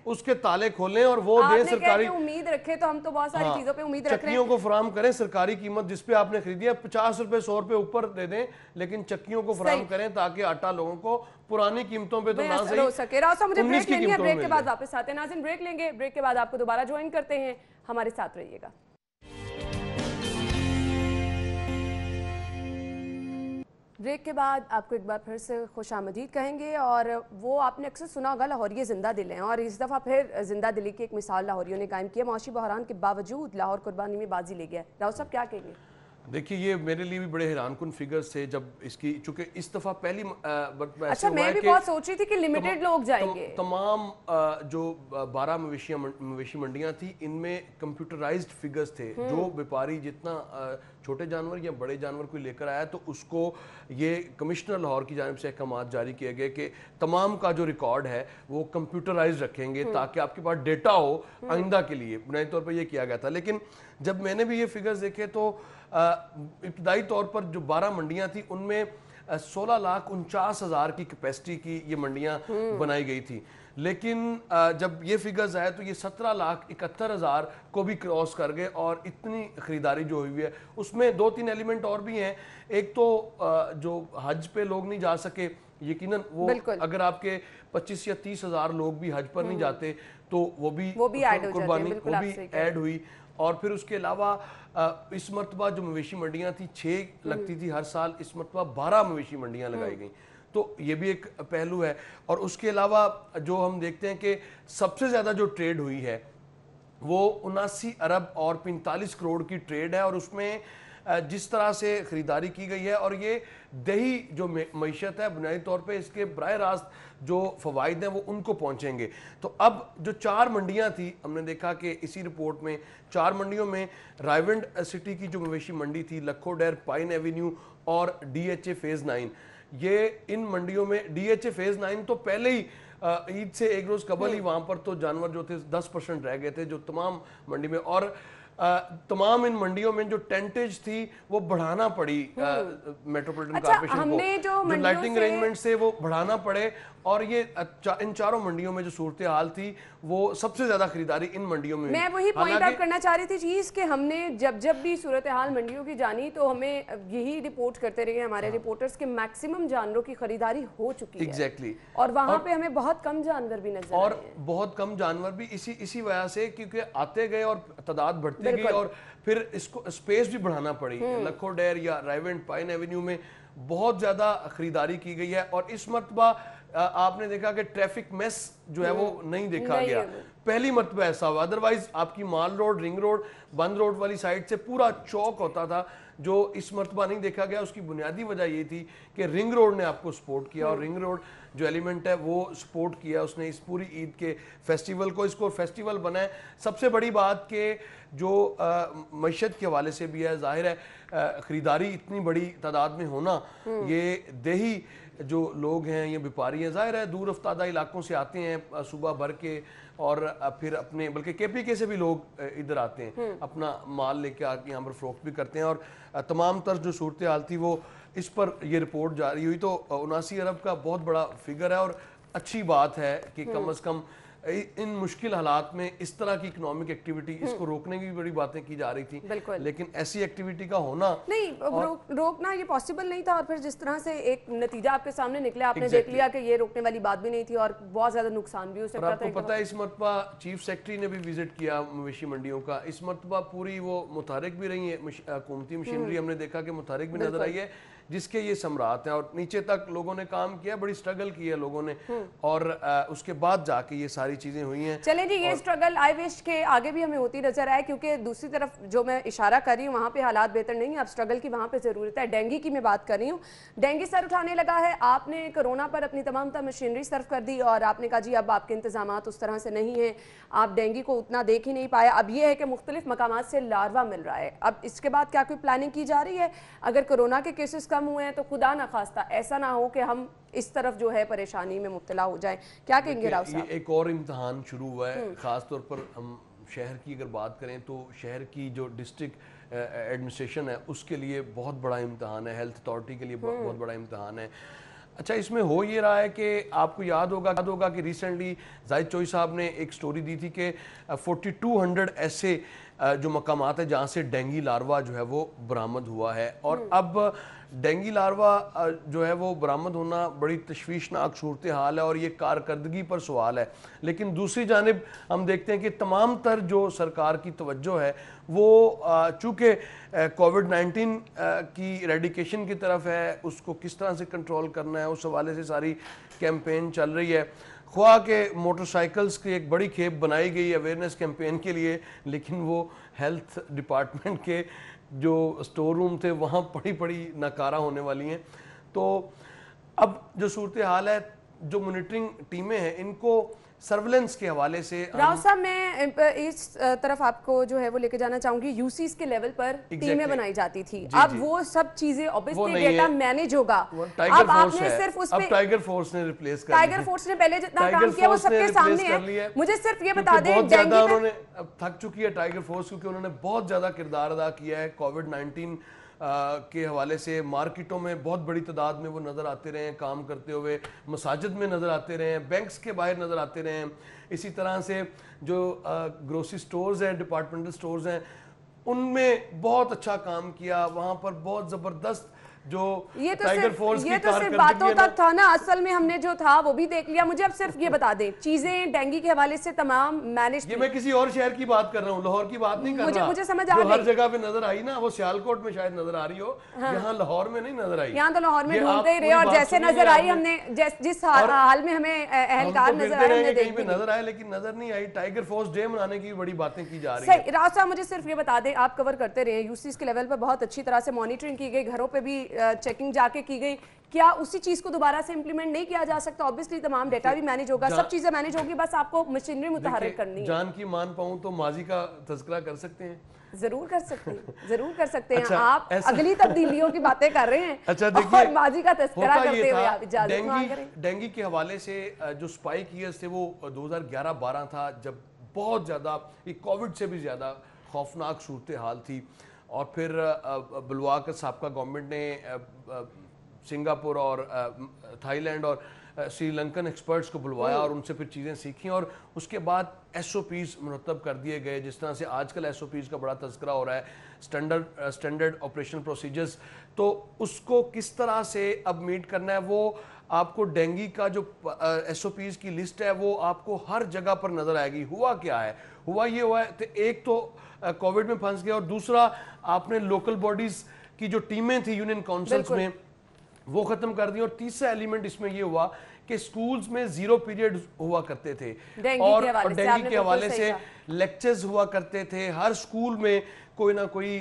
Speaker 3: اس کے تالے کھولیں اور وہ دیں سرکاری.
Speaker 1: امید رکھے تو ہم تو بہت ساری چیزوں پہ امید رکھ رہے ہیں.
Speaker 3: چکیوں کو فراہم کریں، سرکاری قیمت جس پہ آپ نے خریدی ہے 50 روپے 100 روپے اوپر دے دیں، لیکن چکیوں کو فراہم کریں تاکہ آٹا لوگوں کو پرانی قیمتوں پہ تو نہ صحیح
Speaker 1: ہو سکے. راؤ صاحب مجھے بریک لینی ہے، بریک کے بعد واپس آتے ہیں. ناظرین بریک لیں گے، بریک کے بعد آپ کو دوبارہ جوائن کرتے ہیں، ہمارے ساتھ رہیے گا. بریک کے بعد آپ کو ایک بار پھر سے خوش آمدید کہیں گے، اور وہ آپ نے اکثر سنا ہوگا لاہوریے زندہ دل ہیں، اور اس دفعہ پھر زندہ دلی کی ایک مثال لاہوریوں نے قائم کیا. معاشی بحران کے باوجود لاہور قربانی میں بازی لے گیا. راؤ صاحب کیا کہیں گے؟
Speaker 3: دیکھیے یہ میرے لیے بھی بڑے حیران کن فگرز تھے جب اس کی، چونکہ اس دفعہ پہلی
Speaker 1: اچھا میں بھی بہت سوچ رہی تھی کہ لمیٹڈ لوگ جائیں گے.
Speaker 3: تمام جو 12 مویشی منڈیاں تھیں ان میں کمپیوٹرائزڈ فگرز تھے. جو بیپاری جتنا چھوٹے جانور یا بڑے جانور کوئی لے کر آیا تو اس کو یہ کمشنر لاہور کی جانب سے احکامات جاری کیے گئے کہ تمام کا جو ریکارڈ ہے وہ کمپیوٹرائز رکھیں گے تاکہ آپ کے پاس ڈیٹا ہو آئندہ کے لیے. بنیادی طور پر یہ کیا گیا تھا. لیکن جب میں نے بھی یہ فگرز دیکھے تو ابتدائی طور پر جو 12 منڈیاں تھیں ان میں 16,49,000 کی کیپیسٹی کی یہ منڈیاں بنائی گئی تھی. لیکن جب یہ فگرز آئے تو یہ 17,71,000 کو بھی کراس کر گئے، اور اتنی خریداری جو ہوئی ہے اس میں 2-3 ایلیمنٹ اور بھی ہیں. ایک تو جو حج پہ لوگ نہیں جا سکے، یقیناً وہ اگر آپ کے 25 یا 30,000 لوگ بھی حج پر نہیں جاتے تو وہ بھی قربانی وہ بھی ایڈ ہوئی. اور پھر اس کے علاوہ اس مرتبہ جو مویشی منڈیاں تھیں 6 لگتی تھی ہر سال، اس مرتبہ 12 مویشی منڈیاں لگائی گئیں، تو یہ بھی ایک پہلو ہے. اور اس کے علاوہ جو ہم دیکھتے ہیں کہ سب سے زیادہ جو ٹریڈ ہوئی ہے وہ 79 ارب اور 45 کروڑ کی ٹریڈ ہے، اور اس میں جس طرح سے خریداری کی گئی ہے، اور یہ دیہی جو معیشت ہے بنیادی طور پہ اس کے براہ راست جو فوائد ہیں وہ ان کو پہنچیں گے۔ تو اب جو 4 منڈیاں تھی، ہم نے دیکھا کہ اسی رپورٹ میں 4 منڈیوں میں رائیونڈ سٹی کی جو مویشی منڈی تھی، لکھو ڈیر، پائن ایوینیو اور ڈی ایچ اے فیز 9، یہ ان منڈیوں میں ڈی ایچ اے فیز 9 تو پہلے ہی عید سے ایک روز قبل ہی وہاں پر تو جانور جو تھے 10% رہ گئے تھے جو تمام منڈی میں، اور تمام ان منڈیوں میں جو ٹینٹیج تھی وہ بڑھانا پڑی میٹروپولیٹن کارپوریشن کو، جو لائٹنگ ارینجمنٹ سے وہ بڑھانا پڑے، اور یہ ان 4 منڈیوں میں جو صورتحال تھی وہ سب سے زیادہ خریداری ان منڈیوں میں۔
Speaker 1: میں وہی پوائنٹ آؤٹ کرنا چاہ رہی تھی چیز کہ ہم نے جب بھی صورتحال منڈیوں کی جانی تو ہمیں یہی رپورٹ کرتے رہے ہمارے رپورٹرز کے میکسیمم جانوروں کی خریداری ہو چکی ہے
Speaker 3: ایگزیکٹلی،
Speaker 1: اور وہاں پہ ہمیں بہت کم جانور بھی نظر
Speaker 3: اور بہت کم جانور بھی اسی وجہ سے کیونکہ آتے گئے اور تعداد بڑھتی گئی، اور پھر اس کو اسپیس بھی بڑھانا پڑی۔ لکھو ڈیر یا رائیونڈ پائن ایوینیو میں بہت زیادہ خریداری کی گئی ہے، اور اس مرتبہ آپ نے دیکھا کہ ٹریفک میس جو ہے وہ نہیں دیکھا گیا، پہلی مرتبہ ایسا ہوا، ادروائز آپ کی مال روڈ، رنگ روڈ، بند روڈ والی سائڈ سے پورا چوک ہوتا تھا، جو اس مرتبہ نہیں دیکھا گیا۔ اس کی بنیادی وجہ یہ تھی کہ رنگ روڈ نے آپ کو سپورٹ کیا، اور رنگ روڈ جو ایلیمنٹ ہے وہ سپورٹ کیا اس نے اس پوری عید کے فیسٹیول کو، اس کو فیسٹیول بنائے۔ سب سے بڑی بات کہ جو معیشت کے حوالے سے بھی ہے، ظاہر ہے خریداری اتنی بڑی تعداد میں ہونا، یہ دیہی جو لوگ ہیں یہ بیپاری ہیں، ظاہر ہے دور افتادہ علاقوں سے آتے ہیں صوبہ بھر کے، اور پھر اپنے بلکہ کے پی کے سے بھی لوگ ادھر آتے ہیں، اپنا مال لے کے آ کے یہاں پر فروخت بھی کرتے ہیں، اور تمام تر جو صورتحال تھی وہ اس پر یہ رپورٹ جاری ہوئی تو 79 ارب کا بہت بڑا فگر ہے، اور اچھی بات ہے کہ کم از کم ان مشکل حالات میں اس طرح کی اکنامک ایکٹیویٹی، اس کو روکنے کی بھی بڑی باتیں کی جا رہی تھیں، لیکن ایسی ایکٹیویٹی کا ہونا
Speaker 1: نہیں، روکنا یہ پاسبل نہیں تھا، اور پھر جس طرح سے ایک نتیجہ آپ کے سامنے نکلا، آپ نے دیکھ لیا کہ یہ روکنے والی بات بھی نہیں تھی اور بہت زیادہ نقصان بھی ہو سکتا تھا۔
Speaker 3: آپ کو پتہ ہے اس مرتبہ چیف سیکرٹری نے بھی وزٹ کیا مویشی منڈیوں کا، اس مرتبہ پوری وہ متحرک بھی رہی ہے، حکومتی مشینری ہم نے دیکھا کہ متحرک بھی نظر آئی ہے، جس کے یہ ثمرات ہیں، اور نیچے تک لوگوں نے کام کیا، بڑی سٹرگل کی ہے لوگوں نے، اور اس کے بعد جا کے یہ ساری چیزیں ہوئی ہیں۔
Speaker 1: چلیں جی، یہ سٹرگل آئی وش کے آگے بھی ہمیں ہوتی نظر آئے، کیونکہ دوسری طرف جو میں اشارہ کر رہی ہوں وہاں پہ حالات بہتر نہیں ہیں، اب سٹرگل کی وہاں پہ ضرورت ہے۔ ڈینگی کی میں بات کر رہی ہوں، ڈینگی سر اٹھانے لگا ہے، آپ نے کرونا پر اپنی تمام تر مشینری صرف کر دی، اور آپ نے کہا جی اب آپ کے انتظامات اس طرح سے نہیں ہیں، آپ ڈینگی کو اتنا دیکھ ہی نہیں پایا، اب یہ ہے کہ مختلف مقامات سے لاروا مل رہا ہے، اب اس کے بعد کیا کوئی پلاننگ کی جا رہی ہے؟ اگر کرونا کے کیسز کم ہوئے ہیں تو خدا نخواستہ ایسا نہ ہو کہ ہم اس طرف جو ہے پریشانی میں مبتلا ہو جائیں، کیا کہیں گے راؤ صاحب؟
Speaker 3: یہ ایک اور امتحان شروع ہوا ہے، خاص طور پر ہم شہر کی اگر بات کریں تو شہر کی جو ڈسٹرکٹ ایڈمنسٹریشن ہے اس کے لیے بہت بڑا امتحان ہے، ہیلتھ اتھارٹی کے لیے بہت بڑا امتحان ہے۔ اچھا، اس میں ہو یہ رہا ہے کہ آپ کو یاد ہوگا کہ ریسنٹلی زاہد چوئی صاحب نے ایک سٹوری دی تھی کہ 4200 ایسے جو مقامات ہیں جہاں سے ڈینگی لاروا جو ہے وہ برآمد ہوا ہے، اور اب ڈینگی لاروا جو ہے وہ برآمد ہونا بڑی تشویشناک صورتحال ہے، اور یہ کارکردگی پر سوال ہے۔ لیکن دوسری جانب ہم دیکھتے ہیں کہ تمام تر جو سرکار کی توجہ ہے وہ چونکہ کووڈ-19 کی ایریڈیکیشن کی طرف ہے، اس کو کس طرح سے کنٹرول کرنا ہے اس حوالے سے ساری کیمپین چل رہی ہے، خواہ کہ موٹر سائیکلز کی ایک بڑی کھیپ بنائی گئی اویئرنیس کیمپین کے لیے، لیکن وہ ہیلتھ ڈپارٹمنٹ کے جو سٹور روم تھے وہاں پڑی ناکارہ ہونے والی ہیں۔ تو اب جو صورتحال ہے، جو مانیٹرنگ ٹیمیں ہیں ان کو سرویلنس کے حوالے سے
Speaker 1: راؤ صاحب میں اس طرف آپ کو جو ہے وہ لے کے جانا چاہوں گی، یوسیز کے لیول پر ٹیمیں بنائی جاتی تھی، اب وہ سب چیزیں اوبیسلی ڈیٹا مینیج ہوگا، اب آپ نے صرف اس پہ
Speaker 3: ٹائیگر فورس نے ریپلیس کر لیا،
Speaker 1: ٹائیگر فورس نے پہلے جتنا کام کیا وہ سب کے سامنے ہے۔ مجھے صرف یہ بتا دیں
Speaker 3: بہت زیادہ انہوں نے اب تھک چکی ہے ٹائیگر فورس، کیونکہ انہوں نے بہت زیادہ کردار ادا کیا ہے کووڈ-19 کے حوالے سے، مارکیٹوں میں بہت بڑی تعداد میں وہ نظر آتے رہے ہیں کام کرتے ہوئے، مساجد میں نظر آتے رہے ہیں، بینکس کے باہر نظر آتے رہے ہیں، اسی طرح سے جو گروسری سٹورز ہیں، ڈپارٹمنٹل سٹورز ہیں، ان میں بہت اچھا کام کیا، وہاں پر بہت زبردست جو
Speaker 1: یہ تو
Speaker 3: ٹائیگر فورس
Speaker 1: یہ تو صرف باتوں تک تھا نا، اصل میں ہم نے جو تھا وہ بھی دیکھ لیا. مجھے اب صرف یہ بتا دیں چیزیں ڈینگی کے حوالے سے تمام مینج.
Speaker 3: یہ میں کسی اور شہر کی بات کر رہا ہوں، لاہور کی بات نہیں کر رہا.
Speaker 1: مجھے سمجھ آ گئی.
Speaker 3: جو ہر جگہ پہ نظر آئی نا وہ سیالکوٹ میں شاید نظر آ رہی ہو، یہاں لاہور میں نہیں نظر آئی.
Speaker 1: یہاں تو لاہور میں ڈھونڈتے ہی رہے اور جیسے نظر آئی ہم نے جس حال میں ہمیں اہلکار نظر آئے ہم نے دیکھ بھی
Speaker 3: نظر آئے لیکن نظر نہیں آئی. ٹائیگر فورس ڈے منانے کی بڑی باتیں کی جا رہی ہیں.
Speaker 1: صحیح. راز صاحب مجھے صرف یہ بتا دیں، آپ کور کرتے رہے یوسیز کے لیول پہ بہت اچھی طرح سے مانیٹرنگ کی گئی، گھروں پہ بھی چیکنگ جا کے کی گئی، کیا اسی چیز کو دوبارہ سے امپلیمنٹ نہیں کیا جا سکتا؟ اوبیسلی تمام ڈیٹا بھی مینیج ہوگا، سب چیزیں مینیج ہوگی، بس آپ کو مشینری متحرک کرنی ہے.
Speaker 3: جان کی مان پاؤں تو ماضی کا تذکرہ کر سکتے ہیں.
Speaker 1: ضرور کر سکتے ہیں، ضرور کر سکتے ہیں. آپ اگلی تبدیلیوں کی باتیں کر رہے ہیں اور ماضی کا تذکرہ کرتے ہوئے آپ اجازت مانگ رہے ہیں.
Speaker 3: ڈینگی کے حوالے سے جو سپائک ایئرز تھے وہ 2011-12 تھا، جب بہت زیادہ یہ کووڈ سے بھی زیادہ خوفناک صورتحال تھی. اور پھر بلواکر سابقہ گورنمنٹ نے سنگاپور اور تھائی لینڈ اور سری لنکن ایکسپرٹس کو بلوایا اور ان سے پھر چیزیں سیکھیں اور اس کے بعد ایس او پیز مرتب کر دیے گئے. جس طرح سے آج کل ایس او پیز کا بڑا تذکرہ ہو رہا ہے، اسٹینڈرڈ آپریشن پروسیجرز. تو اس کو کس طرح سے اب میٹ کرنا ہے، وہ آپ کو ڈینگی کا جو ایس او پیز کی لسٹ ہے وہ آپ کو ہر جگہ پر نظر آئے گی. ہوا کیا ہے؟ یہ ہوا ہے ایک تو کووڈ میں پھنس گیا اور دوسرا آپ نے لوکل باڈیز کی جو ٹیمیں تھیں یونین کونسلز میں وہ ختم کر دی. اور تیسرا ایلیمنٹ اس میں یہ ہوا کہ سکولز میں 0 پیریڈ ہوا کرتے تھے اور ڈینگی کے حوالے سے لیکچرز ہوا کرتے تھے. ہر سکول میں کوئی نہ کوئی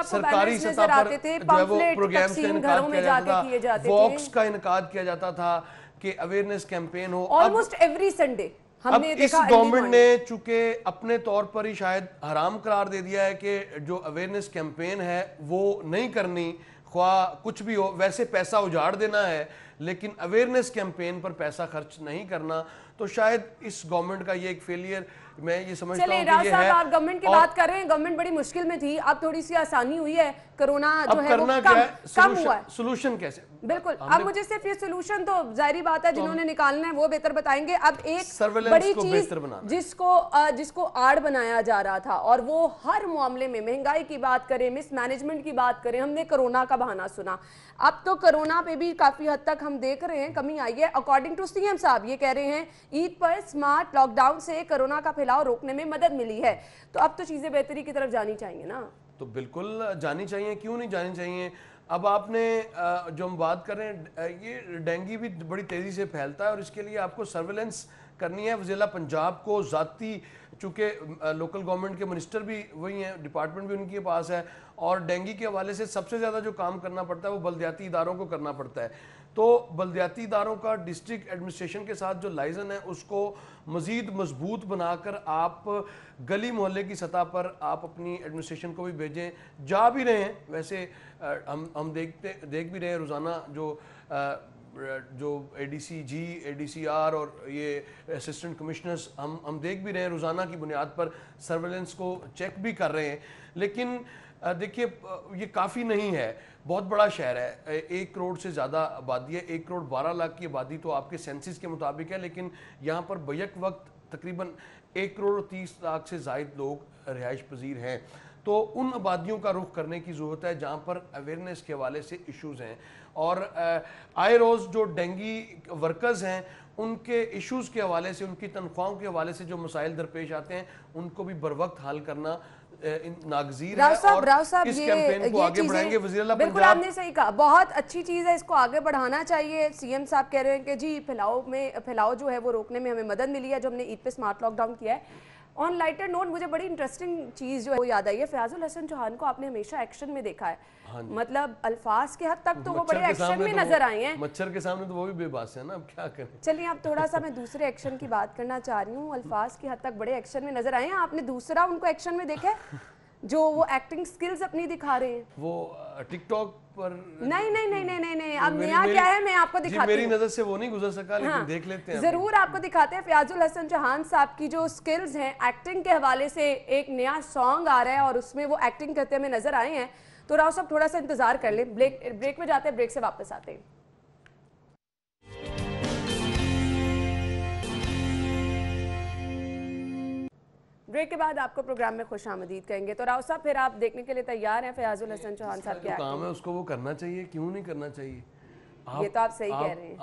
Speaker 3: سرکاری سطح پر جو ہے وہ پروگرامز کا انعقاد کیا جاتا تھا، واکس کا انعقاد کیا جاتا تھا کہ اویئرنیس کیمپین ہو.
Speaker 1: آلموسٹ ایوری سنڈے
Speaker 3: اب اس گورنمنٹ نے چونکہ اپنے طور پر ہی شاید حرام قرار دے دیا ہے کہ جو اویئرنیس کیمپین ہے وہ نہیں کرنی، خواہ کچھ بھی ہو. ویسے پیسہ اجاڑ دینا ہے لیکن اویئرنیس کیمپین پر پیسہ خرچ نہیں کرنا. تو شاید اس گورنمنٹ کا یہ ایک فیلئر میں یہ سمجھتا ہوں کہ یہ ہے.
Speaker 1: آپ گورنمنٹ کی بات کر رہے ہیں، گورنمنٹ بڑی مشکل میں تھی، اب تھوڑی سی آسانی ہوئی ہے، کرونا جو ہے وہ کم ہوا ہے.
Speaker 3: سولوشن کیسے؟
Speaker 1: بالکل. اب مجھے صرف یہ سولوشن تو ظاہری بات ہے جنہوں نے نکالنا ہے وہ بہتر بتائیں گے. اب ایک بڑی چیز جس کو آڑ بنایا جا رہا تھا اور وہ ہر معاملے میں مہنگائی کی بات کریں، مس مینجمنٹ کی بات کریں، ہم نے کرونا کا بہانہ سنا. اب تو کرونا پہ بھی کافی حد تک ہم دیکھ رہے ہیں کمی آئی ہے. اکارڈنگ ٹو سی ایم صاحب یہ کہہ رہے ہیں عید پر سمارٹ لاک ڈاؤن سے کرونا کا پھیلاؤ روکنے میں مدد ملی ہے. تو اب تو چیزیں بہتری کی طرف جانی چاہیے نا.
Speaker 3: تو بالکل جانی چاہیے، کیوں نہیں جانی چاہیے. اب آپ نے جو ہم بات کر رہے ہیں یہ ڈینگی بھی بڑی تیزی سے پھیلتا ہے اور اس کے لیے آپ کو سرویلنس کرنی ہے. ضلع پنجاب کو ذاتی، چونکہ لوکل گورنمنٹ کے منسٹر بھی وہی ہیں، ڈپارٹمنٹ بھی ان کے پاس ہے اور ڈینگی کے حوالے سے سب سے زیادہ جو کام کرنا پڑتا ہے وہ بلدیاتی اداروں کو کرنا پڑتا ہے. تو بلدیاتی اداروں کا ڈسٹرکٹ ایڈمنسٹریشن کے ساتھ جو لائزن ہے اس کو مزید مضبوط بنا کر آپ گلی محلے کی سطح پر آپ اپنی ایڈمنسٹریشن کو بھی بھیجیں. جا بھی رہے ہیں ویسے ہم دیکھ بھی رہے ہیں روزانہ جو اے ڈی سی جی، اے ڈی سی آر اور یہ اسسٹنٹ کمشنرز ہم دیکھ بھی رہے ہیں روزانہ کی بنیاد پر سرویلنس کو چیک بھی کر رہے ہیں. لیکن دیکھیے یہ کافی نہیں ہے. بہت بڑا شہر ہے، 1 کروڑ سے زیادہ آبادی ہے، 1 کروڑ 12 لاکھ کی آبادی تو آپ کے سینسس کے مطابق ہے، لیکن یہاں پر بیک وقت تقریباً 1 کروڑ 30 لاکھ سے زائد لوگ رہائش پذیر ہیں. تو ان آبادیوں کا رخ کرنے کی ضرورت ہے جہاں پر اویئرنیس کے حوالے سے ایشوز ہیں. اور آئے روز جو ڈینگی ورکرز ہیں ان کے ایشوز کے حوالے سے، ان کی تنخواہوں کے حوالے سے جو مسائل درپیش آتے ہیں ان کو بھی بروقت حل کرنا ناگزیر ہے اور اس کیمپین کو آگے بڑھائیں گے. وزیر اعلیٰ پنجاب،
Speaker 1: بالکل آپ نے صحیح کہا، بہت اچھی چیز ہے، اس کو آگے بڑھانا چاہیے. سی ایم صاحب کہہ رہے ہیں کہ جی پھیلاؤ جو ہے وہ روکنے میں ہمیں مدد ملی ہے جو ہم نے عید پہ سمارٹ لاک ڈاؤن کیا ہے. آن لائٹر نوٹ مجھے بڑی انٹرسٹنگ چیز جو ہے وہ یاد آئی ہے. فیاض الحسن چوہان کو آپ نے ہمیشہ ایکشن میں دیکھا ہے، مطلب الفاظ کے حد تک تو وہ بڑے ایکشن میں نظر آئے ہیں.
Speaker 3: مچھر کے سامنے تو وہ بھی بے باس ہے نا، اب کیا کریں.
Speaker 1: چلیے اب تھوڑا سا میں دوسرے ایکشن کی بات کرنا چاہ رہی ہوں. الفاظ کی حد تک بڑے ایکشن میں نظر آئے ہیں. آپ نے دوسرا ان کو ایکشن میں دیکھا ہے جو وہ ایکٹنگ سکلز اپنی دکھا رہے ہیں
Speaker 3: وہ ٹک ٹاک پر؟
Speaker 1: نہیں اب نیا کیا ہے میں آپ کو دکھاتی ہوں.
Speaker 3: میری نظر سے وہ نہیں گزر سکا لیکن دیکھ لیتے ہیں.
Speaker 1: ضرور آپ کو دکھاتے ہیں. فیاض الحسن چوہان صاحب کی جو سکلز ہیں ایکٹنگ کے حوالے سے، ایک نیا سانگ آ رہا ہے اور اس میں وہ ایکٹنگ کرتے ہمیں نظر آئے ہیں. تو راؤ صاحب تھوڑا سا انتظار کر لیں، بریک میں جاتے ہیں، بریک سے واپس آتے ہیں. ब्रेक के बाद आपको प्रोग्राम में खुश आमदीद कहेंगे। तो राव साहब, फिर आप देखने के लिए तैयार हैं फयाजुल हसन चौहान साहब की
Speaker 3: काम है, उसको वो करना चाहिए, क्यों नहीं करना चाहिए?
Speaker 1: ये तो आप सही कह रहे हैं।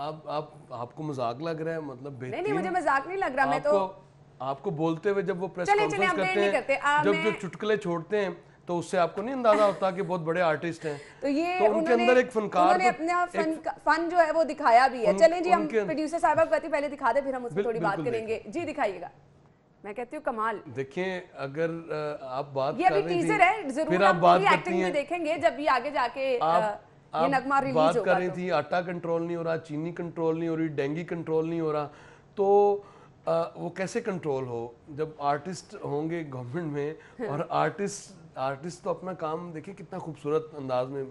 Speaker 3: आपको मजाक लग रहा है? मतलब
Speaker 1: नहीं, मुझे मजाक नहीं लग रहा। मैं तो
Speaker 3: आपको बोलते हुए जब वो प्रेस कॉन्फ्रेंस करते हैं, जब चुटकुले छोड़ते हैं, तो उससे आपको नहीं अंदाजा होता कि बहुत बड़े आर्टिस्ट हैं।
Speaker 1: तो ये
Speaker 3: तो उनके अंदर एक फनकार,
Speaker 1: उन्होंने अपना फन जो है वो दिखाया भी है। चलें जी, हम प्रोड्यूसर साहब कहती पहले दिखा दे, फिर हम उस पर थोड़ी बात करेंगे। जी दिखाइएगा। मैं कहती हूँ कमाल।
Speaker 3: देखिए, अगर आप बात
Speaker 1: ये अभी टीजर है, जरूर आप पूरी एक्टिंग में देखेंगे जब ये आगे जाके ये नगमा रिलीज होगा।
Speaker 3: बात कर रही थी आटा कंट्रोल नहीं हो रहा, चीनी कंट्रोल नहीं हो रही, डेंगू कंट्रोल नहीं हो रहा, तो वो कैसे कंट्रोल हो जब आर्टिस्ट होंगे गवर्नमेंट में? और आर्टिस्ट तो अपना काम देखिए कितना खूबसूरत अंदाज में,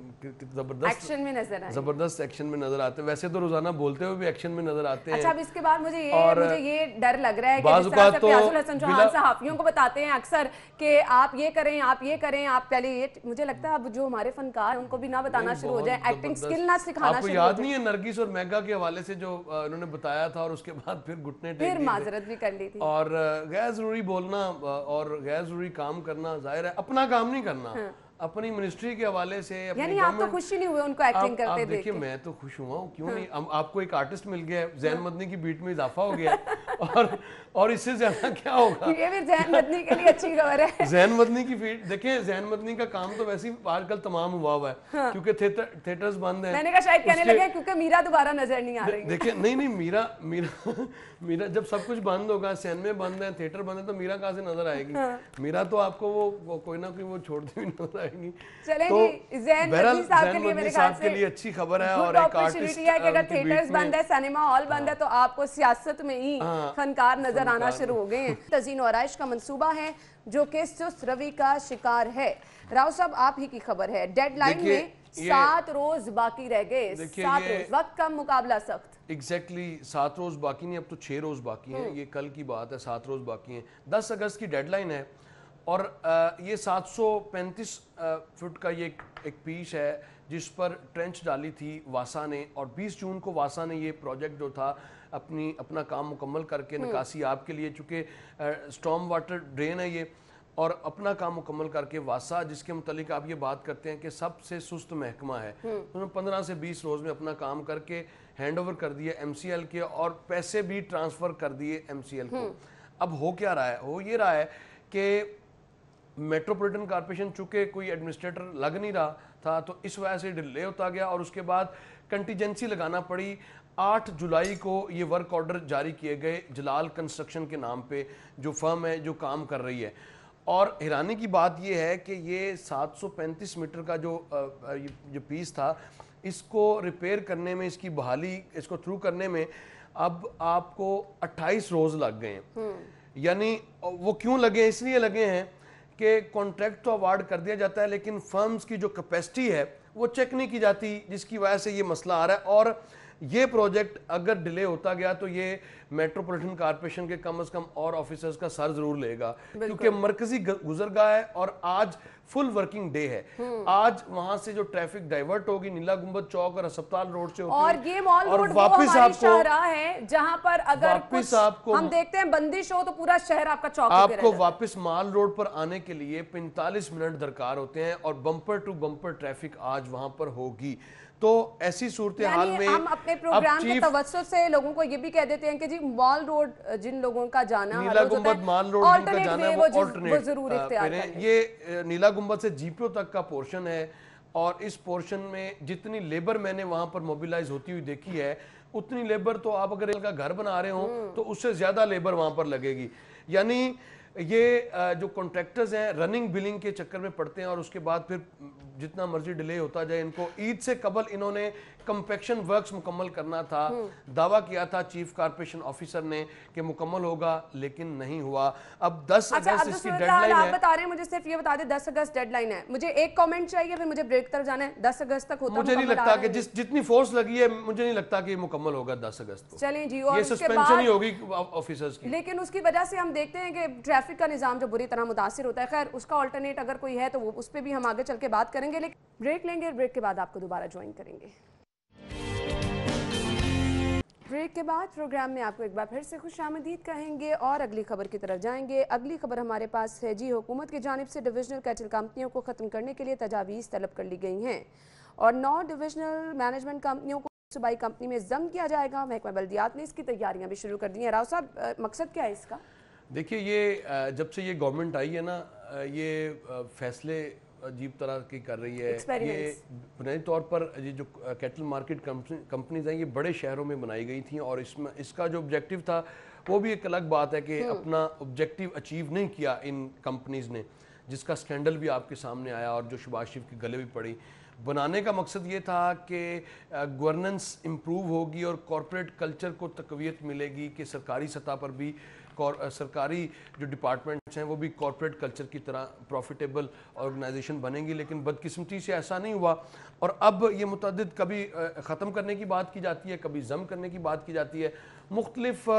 Speaker 3: जबरदस्त
Speaker 1: एक्शन में नजर आते,
Speaker 3: जबरदस्त एक्शन में नजर आते हैं। वैसे तो रोजाना बोलते हुए भी एक्शन में नजर आते हैं।
Speaker 1: अच्छा, अब इसके बाद मुझे ये डर लग रहा है कि जिस तरह से फयाजुल हसन चौहान सहाफियों को बताते हैं अक्सर कि आप ये करें, आप ये करें, आप पहले ये, मुझे लगता है अब जो हमारे फनकार उनको भी ना बताना शुरू हो जाए, एक्टिंग स्किल ना सिखाना शुरू हो जाए।
Speaker 3: याद नहीं है नरगिस और मेगा के हवाले से जो उन्होंने बताया था, और उसके बाद फिर घुटने टेक
Speaker 1: फिर माजरत भी कर ली थी।
Speaker 3: और गैर जरूरी बोलना और गैर जरूरी काम करना, जाहिर है अपना काम नहीं करना, अपनी मिनिस्ट्री के हवाले से।
Speaker 1: यानी आप तो खुश ही नहीं हुए उनको एक्टिंग करते देख के?
Speaker 3: मैं तो खुश हुआ हूँ, क्यों नहीं। आपको एक आर्टिस्ट मिल गया है, जैन मदनी की बीट में इजाफा हो गया और इससे ज्यादा क्या होगा?
Speaker 1: ये भी जैन मदनी के लिए अच्छी खबर है।
Speaker 3: जैन मदनी की फील्ड देखिए, जैन मदनी का काम तो वैसे ही आजकल तमाम हुआ हुआ है, क्योंकि थिएटर्स बंद हैं।
Speaker 1: मैंने कहा शायद कहने लगे क्योंकि मीरा दोबारा नजर नहीं आ रही।
Speaker 3: देखिए, नहीं मीरा जब सब कुछ बंद होगा, सिनेमा बंद है, थिएटर बंद है, तो मीरा कहाँ से नजर आएगी? मीरा तो आपको वो कोई ना कोई वो छोड़ती हुई नजर आएगी।
Speaker 1: चलें जी, जैन मदनी साहब के लिए मेरे ख्याल से
Speaker 3: के लिए अच्छी खबर है। और एक आर्टिस्ट
Speaker 1: है कि अगर थिएटर्स बंद है, सिनेमा हॉल बंद है, तो आपको सियासत में ही फनकार नजर आना शुरू हो गए हैं। तज़ीन और आराइश का मंसूबा है जो कि सुस्त रवि का शिकार है। राव साहब, आप ही की खबर है, डेडलाइन में 7 रोज बाकी रह गए। 7 रोज, वक्त का मुकाबला सख्त।
Speaker 3: एग्जैक्टली 7 रोज बाकी नहीं, अब तो 6 रोज बाकी हैं। ये कल की बात है, 7 रोज बाकी हैं। 10 अगस्त की डेडलाइन है और ये 735 फुट का ये एक पीस है जिस पर ट्रेंच डाली थी वासा ने, और 20 जून को वासा ने ये प्रोजेक्ट जो था अपना काम मुकम्मल करके निकासी आपके लिए, चूँकि स्टॉर्म वाटर ड्रेन है ये, और अपना काम मुकम्मल करके वासा, जिसके मुतालिक आप ये बात करते हैं कि सबसे सुस्त महकमा है, उन्होंने 15 से 20 रोज़ में अपना काम करके हैंड ओवर कर दिया MCL के, और पैसे भी ट्रांसफ़र कर दिए MCL को। अब हो क्या रहा है? हो ये रहा है कि मेट्रोपॉलिटन कॉर्पोरेशन चूँकि कोई एडमिनिस्ट्रेटर लग नहीं रहा था, तो इस वजह से डिले होता गया, और उसके बाद कंटीजेंसी लगाना पड़ी। 8 जुलाई को ये वर्क ऑर्डर जारी किए गए जलाल कंस्ट्रक्शन के नाम पे, जो फर्म है जो काम कर रही है। और हैरानी की बात ये है कि ये 735 मीटर का जो पीस था, इसको रिपेयर करने में, इसकी बहाली, इसको थ्रू करने में अब आपको 28 रोज़ लग गए हैं। यानी वो क्यों लगे? इसलिए लगे हैं कि कॉन्ट्रैक्ट तो अवार्ड कर दिया जाता है, लेकिन फर्म्स की जो कैपेसिटी है वो चेक नहीं की जाती, जिसकी वजह से ये मसला आ रहा है। और ये प्रोजेक्ट अगर डिले होता गया तो ये मेट्रोपॉलिटन कॉर्पोरेशन के कम से कम और ऑफिसर्स का सर जरूर लेगा, क्योंकि मरकजी गुजरगाह है और आज फुल वर्किंग डे है। आज वहां से जो ट्रैफिक डाइवर्ट होगी नीला गुंबद चौक और अस्पताल रोड से होगी,
Speaker 1: और ये मॉल रोड
Speaker 3: वापस
Speaker 1: शाहराह है जहां पर अगर कुछ हम देखते हैं बंदिश हो तो पूरा शहर आपका चौक
Speaker 3: आपको वापस माल रोड पर आने के लिए 45 मिनट दरकार होते हैं, और बम्पर टू बम्पर ट्रैफिक आज वहां पर होगी। तो ऐसी सूरत हाल में
Speaker 1: हम अपने प्रोग्राम के तवज्जुह से लोगों को ये भी कह देते हैं कि जी मॉल रोड जिन लोगों का जाना,
Speaker 3: नीला गुंबद माल रोड जिनका जाना है वो ऑल्टरनेट
Speaker 1: जरूर इख्तियार करें।
Speaker 3: ये नीला गुंबद से GPO तक का पोर्शन है, और इस पोर्शन में जितनी लेबर मैंने वहां पर मोबिलाइज होती हुई देखी है, उतनी लेबर तो आप अगर इनका घर बना रहे हो तो उससे ज्यादा लेबर वहां पर लगेगी। यानी ये जो कॉन्ट्रैक्टर्स हैं रनिंग बिलिंग के चक्कर में पड़ते हैं, और उसके बाद फिर जितना मर्जी डिले होता जाए, इनको ईद से कबल इन्होंने कंपैक्शन वर्क्स मुकम्मल करना था। दावा किया था चीफ कारपोरेशन ऑफिसर ने कि मुकम्मल होगा, लेकिन नहीं हुआ। अब 10 अगस्त इसकी डेडलाइन है।
Speaker 1: आप बता रहे हैं, मुझे सिर्फ ये बता दें 10 अगस्त डेडलाइन है। मुझे एक कमेंट चाहिए, फिर मुझे ब्रेक तरफ जाना है। 10 अगस्त तक होता
Speaker 3: मुझे नहीं लगता कि जितनी फोर्स लगी है, मुझे नहीं लगता कि मुकम्मल होगा 10 अगस्त को।
Speaker 1: चलें जी, और
Speaker 3: ये सस्पेंशन ही होगी ऑफिसर्स की।
Speaker 1: लेकिन उसकी वजह से हम देखते हैं कि ट्रैफिक का निजाम जो बुरी तरह मुतासिर होता है। खैर, उसका ऑल्टरनेट अगर कोई है तो वो उस पर भी हम आगे चल के बात करेंगे, लेकिन ब्रेक लेंगे और ब्रेक के बाद आपको दोबारा ज्वाइन करेंगे। ब्रेक के बाद प्रोग्राम में आपको एक बार फिर से खुशामदीद कहेंगे और अगली खबर की तरफ जाएंगे। अगली खबर हमारे पास है जी, हुकूमत की जानिब से डिविजनल कैटल कंपनियों को ख़त्म करने के लिए तजावीज़ तलब कर ली गई हैं और 9 डिविजनल मैनेजमेंट कंपनियों को सूबाई कंपनी में ज़म किया जाएगा। महकमा बल्दियात ने इसकी तैयारियां भी शुरू कर दी हैं। राव साहब, मकसद क्या है इसका?
Speaker 3: देखिए, ये जब से ये गवर्नमेंट आई है ना, ये फैसले अजीब तरह की कर रही है। ये बुनियादी तौर पर ये जो कैटल मार्केट कंपनीज हैं, ये बड़े शहरों में बनाई गई थी और इसमें इसका जो ऑब्जेक्टिव था वो भी एक अलग बात है कि अपना ऑब्जेक्टिव अचीव नहीं किया इन कंपनीज ने, जिसका स्कैंडल भी आपके सामने आया और जो शहबाज शरीफ की गले भी पड़ी। बनाने का मकसद ये था कि गवर्नेंस इम्प्रूव होगी और कॉरपोरेट कल्चर को तक़वियत मिलेगी कि सरकारी सतह पर भी सरकारी जो डिपार्टमेंट्स हैं वो भी कॉरपोरेट कल्चर की तरह प्रॉफिटेबल ऑर्गेनाइजेशन बनेंगी। लेकिन बदकिस्मती से ऐसा नहीं हुआ और अब ये मुतअद्दिद कभी ख़त्म करने की बात की जाती है, कभी ज़म करने की बात की जाती है। मुख्तलिफ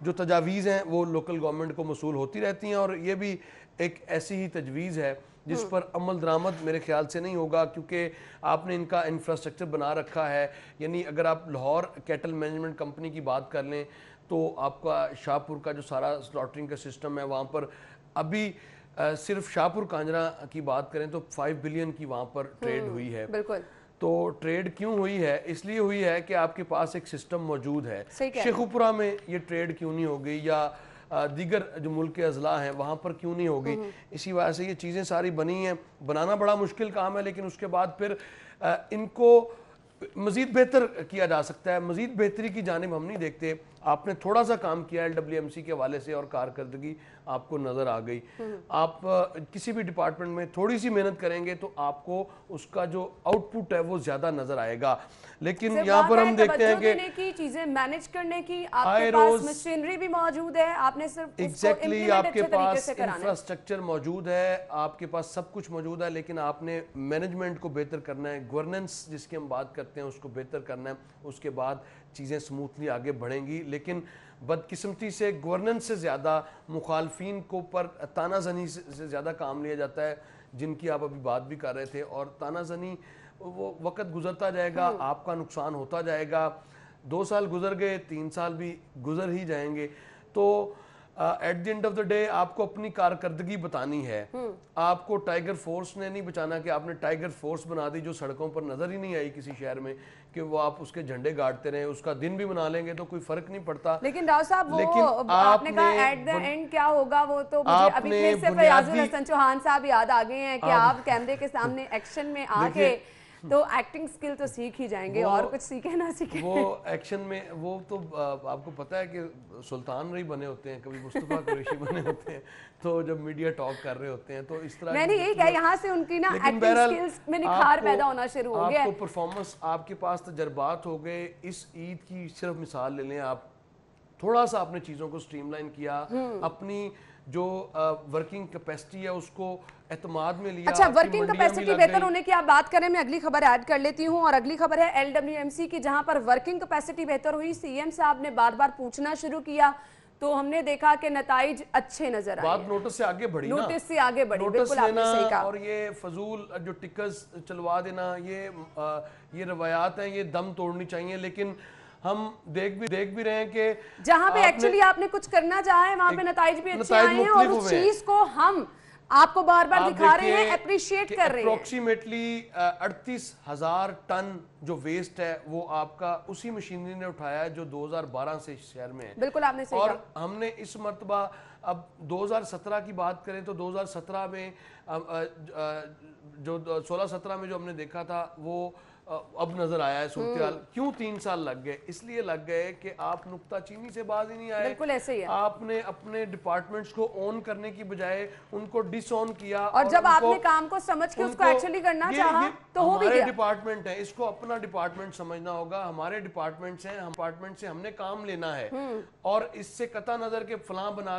Speaker 3: जो तजावीज़ हैं वो लोकल गवर्नमेंट को मसूल होती रहती हैं और ये भी एक ऐसी ही तजवीज़ है जिस पर अमल दरामद मेरे ख्याल से नहीं होगा, क्योंकि आपने इनका इंफ्रास्ट्रक्चर बना रखा है। यानी अगर आप लाहौर कैटल मैनेजमेंट कंपनी की बात कर लें तो आपका शाहपुर का जो सारा स्लॉटरिंग का सिस्टम है वहाँ पर अभी सिर्फ शाहपुर कांजरा की बात करें तो 5 बिलियन की वहाँ पर ट्रेड हुई है।
Speaker 1: बिल्कुल।
Speaker 3: तो ट्रेड क्यों हुई है? इसलिए हुई है कि आपके पास एक सिस्टम मौजूद है। शेखुपुरा में ये ट्रेड क्यों नहीं हो गई या दीगर जो मुल्क के अजला हैं वहाँ पर क्यों नहीं हो गई? इसी वजह से ये चीज़ें सारी बनी हैं। बनाना बड़ा मुश्किल काम है, लेकिन उसके बाद फिर इनको मज़ीद बेहतर किया जा सकता है। मज़ीद बेहतरी की जानिब हम नहीं देखते। आपने थोड़ा सा काम किया LWMC के हवाले से और कारकर्दगी आपको नज़र आ गई। आप किसी भी डिपार्टमेंट में थोड़ी सी मेहनत करेंगे तो आपको उसका जो आउटपुट है वो ज़्यादा नज़र आएगा। लेकिन यहाँ पर हम देखते हैं कि
Speaker 1: चीज़ें मैनेज करने की आपके पास मशीनरी भी मौजूद है, आपने सिर्फ
Speaker 3: एग्जैक्टली आपके पास इंफ्रास्ट्रक्चर मौजूद है, आपके पास सब कुछ मौजूद है, लेकिन आपने मैनेजमेंट को बेहतर करना है, गवर्नेंस जिसकी हम बात करते हैं उसको बेहतर करना है। उसके बाद चीज़ें स्मूथली आगे बढ़ेंगी। लेकिन बदकिस्मती से गवर्नेंस से ज़्यादा मुखालफिन को पर तानाजनी से ज़्यादा काम लिया जाता है, जिनकी आप अभी बात भी कर रहे थे। और तानाजनी वो वक्त गुजरता जाएगा, आपका नुकसान होता जाएगा। 2 साल गुजर गए, 3 साल भी गुजर ही जाएंगे। तो at the end of the day आपको अपनी कारकर्दगी बतानी है। आपको टाइगर फोर्स ने नहीं बचाना कि आपने टाइगर फोर्स बना दी जो सड़कों पर नजर ही नहीं आई किसी शहर में, कि वो आप उसके झंडे गाड़ते रहे, उसका दिन भी बना लेंगे तो कोई फर्क नहीं पड़ता।
Speaker 1: लेकिन राव साहब, वो आपने कहा एट द एंड क्या होगा, वो तो मुझे अभी फिर से फयाजुल हसन चौहान साहब याद आ गए हैं कि आप कैमरे के सामने एक्शन में आके तो एक्टिंग स्किल तो सीख ही जाएंगे, और कुछ सीखे ना सीखे। वो
Speaker 3: एक्शन में वो तो आपको पता है कि सुल्तान रही बने होते हैं, कभी मुस्तफा कुरैशी बने होते हैं, तो जब मीडिया टॉक कर रहे होते हैं तो इस तरह
Speaker 1: मैंने यही कहा, यहाँ से उनकी ना एक्टिंग स्किल्स में निखार पैदा होना शुरू हो गया।
Speaker 3: आपको परफॉर्मेंस, आपके पास तजर्बात हो गए। इस ईद की सिर्फ मिसाल ले लें आप, थोड़ा सा आपने चीज़ों को स्ट्रीमलाइन किया, अपनी जो वर्किंग कैपेसिटी है उसको एतमाद में लिया।
Speaker 1: अच्छा, वर्किंग कैपेसिटी बेहतर होने की आप बात करें, मैं अगली खबर ऐड कर लेती हूं। और अगली खबर है LWMC की, जहां पर वर्किंग कैपेसिटी बेहतर हुई। CM साहब ने बार बार पूछना शुरू किया तो हमने देखा कि नताइज अच्छे नजर आए।
Speaker 3: बात नोटिस से आगे बढ़ी,
Speaker 1: नोटिस से आगे बढ़ी, बिल्कुल आपने सही कहा।
Speaker 3: और ये फजूल जो टिकट्स चलवा देना, ये रवायात हैं, ये दम तोड़नी चाहिए। लेकिन हम देख भी रहे हैं कि
Speaker 1: जहां पे एक्चुअली आपने कुछ करना चाहा है वहां पे नताइज भी अच्छे आए हैं और उस चीज को हम आपको बार बार दिखा रहे हैं, अप्रिशिएट कर रहे हैं।
Speaker 3: अप्रोक्सीमेटली 38,000 टन जो वेस्ट है वो आपका उसी मशीनरी ने उठाया है जो 2012 से शहर में है।
Speaker 1: बिल्कुल आपने सही
Speaker 3: और
Speaker 1: कहा।
Speaker 3: हमने इस मरतबा अब 2017 की बात करें तो 2017 में जो 16-17 में जो हमने देखा था वो अब नजर आया है सूरत। क्यों 3 साल लग गए? इसलिए लग गए कि आप नुक्ताचीनी से बाज ही नहीं आए।
Speaker 1: बिल्कुल ऐसे ही है।
Speaker 3: आपने अपने डिपार्टमेंट्स को ऑन करने की बजाय उनको डिसऑन किया।
Speaker 1: और जब आपने काम को समझ के उसको एक्चुअली करना चाहा तो हो भी गया।
Speaker 3: हमारे डिपार्टमेंट है, इसको अपना डिपार्टमेंट समझना होगा। हमारे डिपार्टमेंट्स हैं, हम डिपार्टमेंट से हमने काम लेना है और इससे कता नजर के फलां बना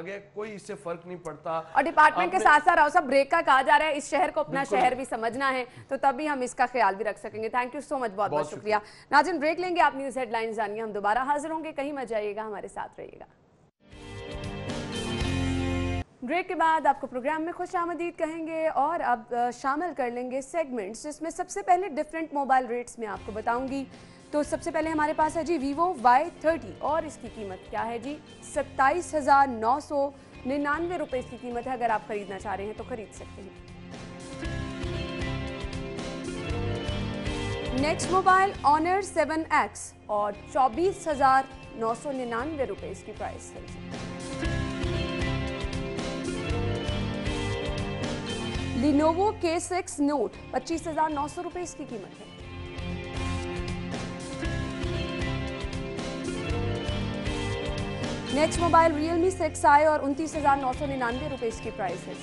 Speaker 3: गया, कोई इससे फर्क नहीं पड़ता।
Speaker 1: और डिपार्टमेंट के साथ साथ राव साहब ब्रेक का कहा जा रहा है, इस शहर को अपना शहर भी समझना है, तो तभी हम इसका ख्याल रख सकेंगे। थैंक यू सो मच, बहुत बहुत शुक्रिया। नाज़रीन, ब्रेक लेंगे, आप न्यूज़ हेडलाइंस जानिए। हम दोबारा हाजिर होंगे, कहीं मत जाइएगा, हमारे साथ रहिएगा। ब्रेक के बाद आपको प्रोग्राम में खुश आमदीद कहेंगे और अब शामिल कर लेंगे सेगमेंट्स, जिसमें सबसे पहले डिफरेंट मोबाइल रेट्स में आपको बताऊंगी तो सबसे पहले हमारे पास है जी Vivo Y30 और इसकी कीमत क्या है जी 27,999 रुपये इसकी कीमत है। अगर आप खरीदना चाह रहे हैं तो खरीद सकते हैं। नेक्स्ट मोबाइल Honor 7X और 24,999 रुपये इसकी प्राइस है। Lenovo K6 Note 25,900 रुपये इसकी कीमत है। नेक्स्ट मोबाइल Realme 6i और 29,999 रुपये इसकी प्राइस है।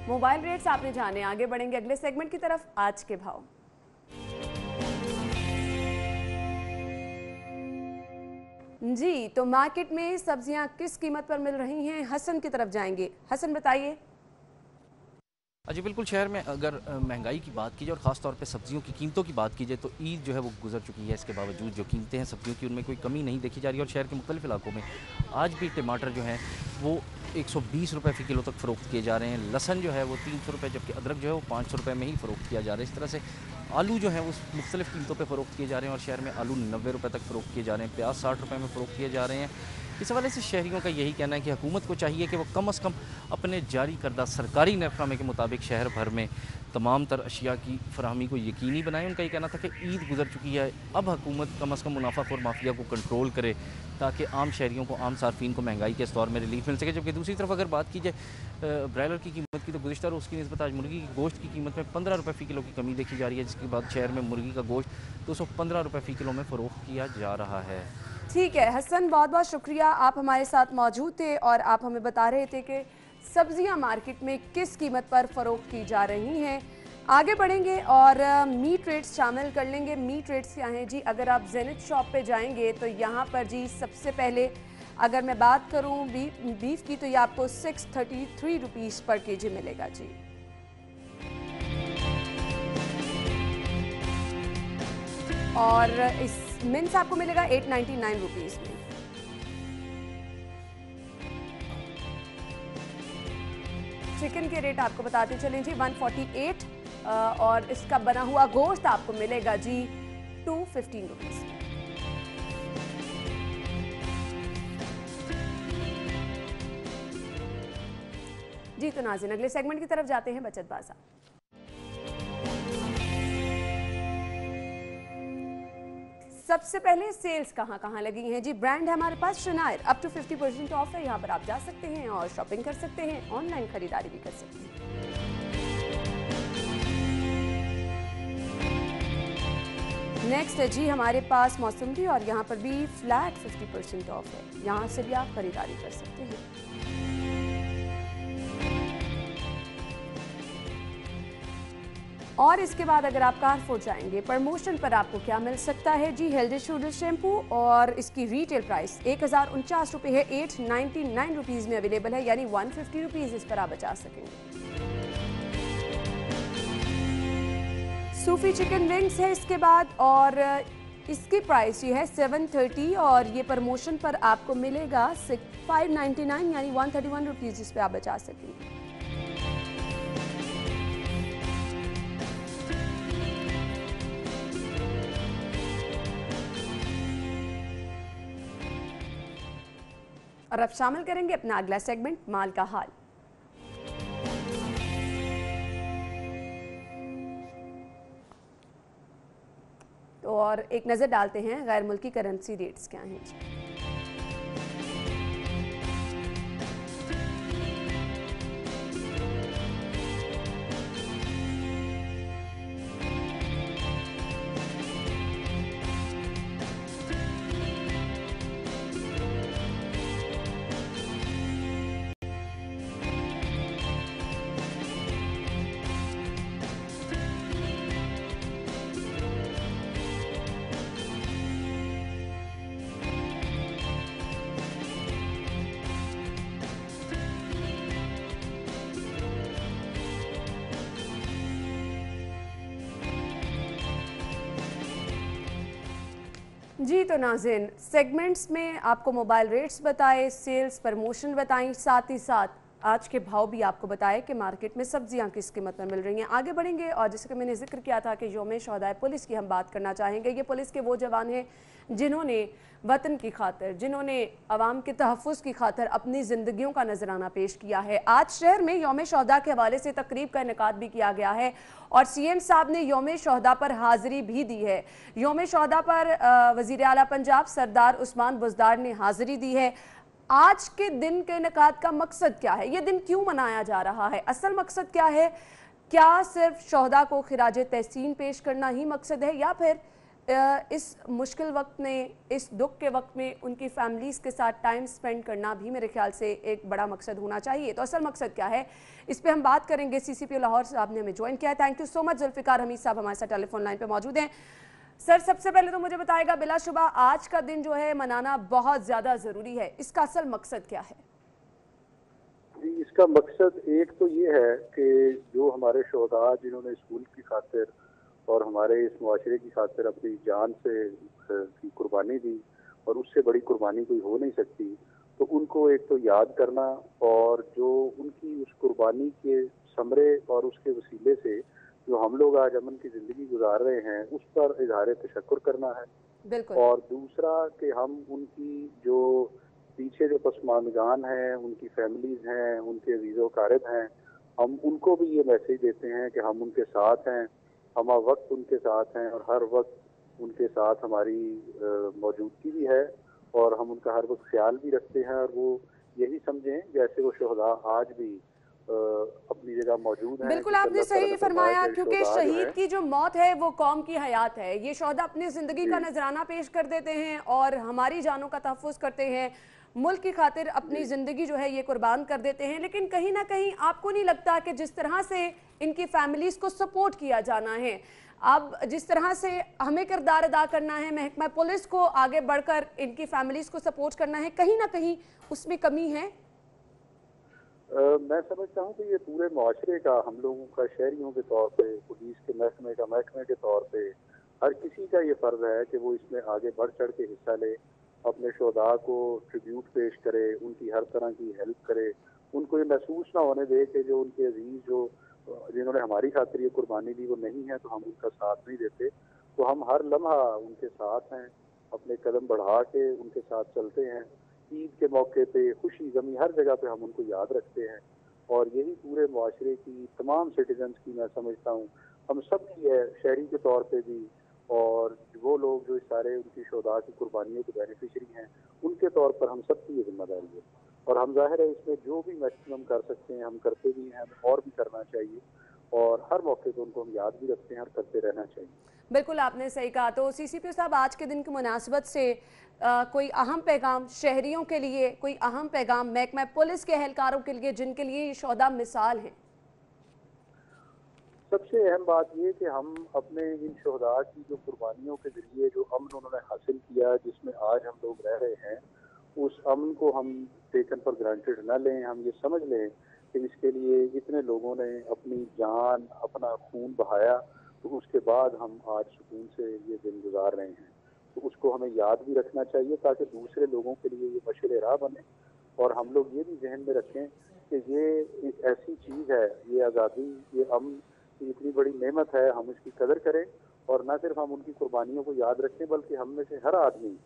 Speaker 1: मोबाइल रेट्स आपने जाने, आगे बढ़ेंगे अगले सेगमेंट की तरफ। आज के भाव। जी, तो मार्केट में सब्जियां किस कीमत पर मिल रही हैं, हसन की तरफ जाएंगे। हसन बताइए।
Speaker 4: जी बिल्कुल, शहर में अगर महंगाई की बात की जाए और ख़ास तौर पे सब्जियों की कीमतों की बात की जाए तो ईद जो है वो गुजर चुकी है। इसके बावजूद जो कीमतें हैं सब्जियों की उनमें कोई कमी नहीं देखी जा रही है और शहर के मुख्तलिफ इलाकों में आज भी टमाटर जो हैं वो 120 रुपये फ़ी किलो तक फ़रोख्त किए जा रहे हैं। लहसन जो है वो 300 रुपये, जबकि अदरक जो है वो 500 रुपये में ही फ़रोख्त किया जा रहा है। इस तरह से आलू जो है वो मुख्तलिफ कीमतों पर फ़रोख्त किए जा रहे हैं और शहर में आलू 90 रुपये तक फ़रोख्त किए जा रहे हैं, प्याज 60 रुपये में फ़रोख्त किए जा रहे हैं। इस हवाले से शहरियों का यही कहना है कि हुकूमत को चाहिए कि वो कम से कम अपने जारी करदा सरकारी नरफनामे के मुताबिक शहर भर में तमाम तर अशिया की फराहमी को यकीनी बनाए। उनका ये कहना था कि ईद गुजर चुकी है, अब हुकूमत कम से कम मुनाफाखोर माफिया को कंट्रोल करे ताकि आम शहरियों को, आम सार्फिन को महंगाई के इस दौर में रिलीफ मिल सके। जबकि दूसरी तरफ अगर बात की जाए ब्रायलर की कीमत की तो गुज़िश्ता रोज़ की निस्बत आज मुर्गी की गोश्त की कीमत में 15 रुपये फ़ी किलो की कमी देखी जा रही है, जिसके बाद शहर में मुर्गी का गोश्त 215 रुपये फ़ी किलो में फ़रोख्त किया जा रहा है।
Speaker 1: ठीक है हसन, बहुत बहुत शुक्रिया, आप हमारे साथ मौजूद थे और आप हमें बता रहे थे कि सब्जियां मार्केट में किस कीमत पर फ़रोख्त की जा रही हैं। आगे बढ़ेंगे और मीट रेट्स शामिल कर लेंगे। मीट रेट्स क्या हैं जी, अगर आप जेनिथ शॉप पे जाएंगे तो यहाँ पर जी सबसे पहले अगर मैं बात करूँ बीफ की तो ये आपको 633 रुपीज़ पर केजी मिलेगा जी। और इस मिन्स आपको मिलेगा 899 रुपीज़ में। चिकन के रेट आपको बताते चलें जी 148 और इसका बना हुआ गोश्त आपको मिलेगा जी 215 रुपीज़। जी तो नाज़रीन अगले सेगमेंट की तरफ जाते हैं, बचत बाज़ार। सबसे पहले सेल्स कहाँ कहाँ लगी हैं जी। ब्रांड है हमारे पास शनायर, अप टू 50% ऑफ है। यहाँ पर आप जा सकते हैं और शॉपिंग कर सकते हैं, ऑनलाइन खरीदारी भी कर सकते हैं। नेक्स्ट है जी हमारे पास मौसमी और यहाँ पर भी फ्लैट 50% ऑफ है, यहाँ से भी आप खरीदारी कर सकते हैं। और इसके बाद अगर आप कारफोर्ड जाएंगे प्रमोशन पर आपको क्या मिल सकता है जी। हेल्दी शोल्डर शैम्पू और इसकी रिटेल प्राइस 1049 रुपये है, 899 रुपीज़ में अवेलेबल है, यानी 150 रुपीज़ इस पर आप बचा सकेंगे। सूफी चिकन विंग्स है इसके बाद और इसकी प्राइस ये है 730 और ये प्रमोशन पर आपको मिलेगा 599 यानी 131 रुपीज़ इस पर आप बचा सकेंगे। और अब शामिल करेंगे अपना अगला सेगमेंट, माल का हाल। तो और एक नज़र डालते हैं गैर मुल्की करेंसी रेट्स क्या हैं। जी तो नाज़रीन सेगमेंट्स में आपको मोबाइल रेट्स बताए, सेल्स प्रमोशन बताई, साथ ही साथ आज के भाव भी आपको बताए कि मार्केट में सब्जियां किस कीमत में मिल रही हैं। आगे बढ़ेंगे और जैसे कि मैंने जिक्र किया था कि यौम शोहदाए पुलिस की हम बात करना चाहेंगे। ये पुलिस के वो जवान हैं जिन्होंने वतन की खातिर, जिन्होंने अवाम के तहफ़्फ़ुज़ की खातिर अपनी ज़िंदगियों का नजराना पेश किया है। आज शहर में यौम शोहदा के हवाले से तकरीब का इनेकाद भी किया गया है और सीएम साहब ने यौम शोहदा पर हाज़िरी भी दी है। यौम शोहदा पर वज़ीर आला पंजाब सरदार उस्मान बुज़दार ने हाज़िरी दी है। आज के दिन के इनेकाद का मकसद क्या है? ये दिन क्यों मनाया जा रहा है? असल मकसद क्या है? क्या सिर्फ शोहदा को खिराज तहसीन पेश करना ही मकसद है या फिर इस मुश्किल वक्त में, इस दुख के वक्त में उनकी फैमिलीज़ के साथ टाइम स्पेंड करना भी मेरे ख्याल से एक बड़ा मकसद होना चाहिए। तो असल मकसद क्या है, इस पे हम बात करेंगे। CCPO लाहौर साहब ने हमें ज्वाइन किया है। Thank you so much. Zulfiqar Hameed sahab हमारे साथ टेलीफोन लाइन पे मौजूद हैं। सर, सबसे पहले तो मुझे बताएगा, बिलाशुबा आज का दिन जो है मनाना बहुत ज़्यादा ज़रूरी है, इसका असल मकसद क्या है?
Speaker 5: इसका मकसद एक तो ये है कि जो हमारे शोहदा जिन्होंने स्कूल की खातिर और हमारे इस मुआशरे की खातिर अपनी जान से की कुर्बानी दी और उससे बड़ी कुर्बानी कोई हो नहीं सकती, तो उनको एक तो याद करना और जो उनकी उस कुर्बानी के समरे और उसके वसीले से जो हम लोग आज अमन की ज़िंदगी गुजार रहे हैं उस पर इजहार तशक्कुर करना है।
Speaker 1: बिल्कुल।
Speaker 5: और दूसरा कि हम उनकी जो पीछे जो पसमानदान हैं, उनकी फैमिलीज़ हैं, उनके अजीज़ो कारब हैं, हम उनको भी ये मैसेज देते हैं कि हम उनके साथ हैं, हम वक्त उनके साथ हैं और हर वक्त उनके साथ हमारी मौजूदगी भी है और हम उनका हर वक्त ख्याल भी रखते हैं और वो यही समझें जैसे वो शोहदा आज भी अपनी जगह मौजूद हैं।
Speaker 1: बिल्कुल, आपने सही फरमाया, क्योंकि शहीद की जो मौत है वो कौम की हयात है। ये शोहदा अपनी ज़िंदगी का नजराना पेश कर देते हैं और हमारी जानों का तहफ़्फ़ुज़ करते हैं, मुल्क की खातिर अपनी ज़िंदगी जो है ये कुर्बान कर देते हैं। लेकिन कहीं ना कहीं आपको नहीं लगता कि जिस तरह से इनकी फैमिलीज़ को सपोर्ट किया जाना है, अब जिस तरह से हमें किरदार अदा करना है, महकमा पुलिस को आगे बढ़कर इनकी फैमिलीज़ को सपोर्ट करना है, कहीं ना कहीं उसमें कमी है?
Speaker 5: मैं समझता हूँ कि ये पूरे मुआशरे का, हम लोगों का, शहरियों के तौर पे, पुलिस के महकमे के तौर पे हर किसी का ये फ़र्ज़ है कि वो इसमें आगे बढ़ चढ़ के हिस्सा ले, अपने शोहदा को ट्रिब्यूट पेश करे, उनकी हर तरह की हेल्प करे, उनको ये महसूस ना होने दे कि जो उनके अजीज़ जो जिन्होंने हमारी खातिर ये कुर्बानी दी वो नहीं है तो हम उनका साथ नहीं देते। तो हम हर लम्हा उनके साथ हैं, अपने कदम बढ़ा के उनके साथ चलते हैं। ईद के मौके पे, खुशी गमी हर जगह पे हम उनको याद रखते हैं और यही पूरे मुआशरे की तमाम सिटीजन्स की मैं समझता हूँ हम सब की है, शहरी के तौर पे भी और वो लोग जो इस सारे उनकी शोहदा की कुर्बानियों के बेनिफिशरी हैं उनके तौर पर हम सब की ये जिम्मेदारी है और हम जाहिर है इसमें जो भी मैक्सिमम कर सकते हैं हम करते भी हैं, और भी करना चाहिए और हर मौके पर उनको हम याद भी रखते हैं और करते रहना चाहिए।
Speaker 1: बिल्कुल, आपने सही कहा। तो CCPO साहब, आज के दिन की मुनासबत से कोई अहम पैगाम शहरियों के लिए, कोई अहम पैगाम महकमा पुलिस के एहलकारों के लिए जिनके लिए ये शोहदा मिसाल हैं?
Speaker 5: सबसे अहम बात ये कि हम अपने इन शोहदा की जो कुर्बानियों के जरिए जो अमन उन्होंने हासिल किया, जिसमें आज हम लोग रह रहे हैं, उस अमन को हम टेकन फॉर ग्रांटेड न लें। हम ये समझ लें कि इसके लिए इतने लोगों ने अपनी जान, अपना खून बहाया, तो उसके बाद हम आज सुकून से ये दिन गुजार रहे हैं। तो उसको हमें याद भी रखना चाहिए ताकि दूसरे लोगों के लिए ये मशअल राह बने और हम लोग ये भी जहन में रखें कि ये एक ऐसी चीज़ है, ये आज़ादी, ये अमन इतनी बड़ी नेमत है, हम इसकी कदर करें और न सिर्फ हम उनकी कुर्बानियों को याद रखें बल्कि हम में से हर आदमी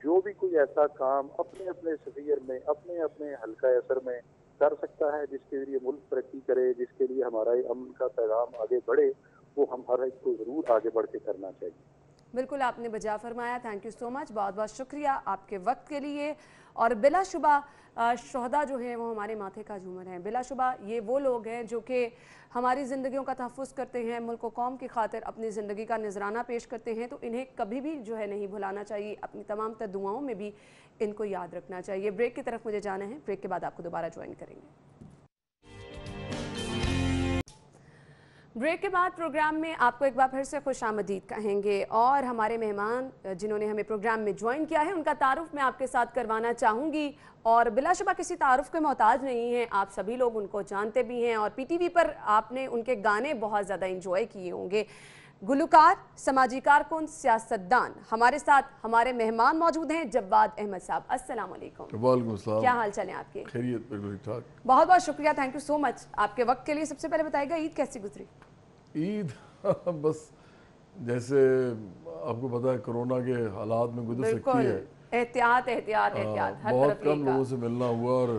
Speaker 5: जो भी कोई ऐसा काम अपने अपने सफीर में, अपने अपने हल्का असर में कर सकता है जिसके लिए मुल्क तरक्की करे, जिसके लिए हमारा अमन का पैगाम आगे बढ़े, वो हम हर एक को ज़रूर आगे बढ़ के करना चाहिए।
Speaker 1: बिल्कुल, आपने बजा फरमाया। थैंक यू सो मच, बहुत बहुत शुक्रिया आपके वक्त के लिए। और बिलाशुबा शोहदा जो हैं वो हमारे माथे का झूमर हैं। बिलाशुबा ये वो लोग हैं जो कि हमारी ज़िंदगियों का तहफ़्फ़ुज़ करते हैं, मुल्क व कौम की खातिर अपनी ज़िंदगी का नजराना पेश करते हैं, तो इन्हें कभी भी जो है नहीं भुलाना चाहिए। अपनी तमाम तर दुआओं में भी इनको याद रखना चाहिए। ब्रेक की तरफ मुझे जाना है, ब्रेक के बाद आपको दोबारा ज्वाइन करेंगे। ब्रेक के बाद प्रोग्राम में आपको एक बार फिर से खुशामदीद कहेंगे और हमारे मेहमान जिन्होंने हमें प्रोग्राम में ज्वाइन किया है उनका तारुफ मैं आपके साथ करवाना चाहूँगी और बिलाशुबा किसी तारुफ के मोहताज नहीं हैं, आप सभी लोग उनको जानते भी हैं और PTV पर आपने उनके गाने बहुत ज़्यादा इंजॉय किए होंगे। गुलकार, समाजी कारकुन, सियासतदान। हमारे साथ हमारे मेहमान मौजूद हैं जवाद अहमद साहब। अस्सलाम वालेकुम।
Speaker 3: वालेकुम अस्सलाम।
Speaker 1: क्या हाल चाल है आपके?
Speaker 3: खैरियत, बिल्कुल ठीक ठाक।
Speaker 1: बहुत बहुत शुक्रिया, थैंक यू सो मच आपके वक्त के लिए। सबसे पहले बताइएगा ईद कैसी गुजरी?
Speaker 3: ईद बस जैसे आपको पता है कोरोना के हालात में गुजर सकती है।
Speaker 1: एहतियात एहतियात एहतियात, हर
Speaker 3: बहुत
Speaker 1: तरफ
Speaker 3: कम
Speaker 1: यही
Speaker 3: लोगों
Speaker 1: कहा।
Speaker 3: से मिलना हुआ और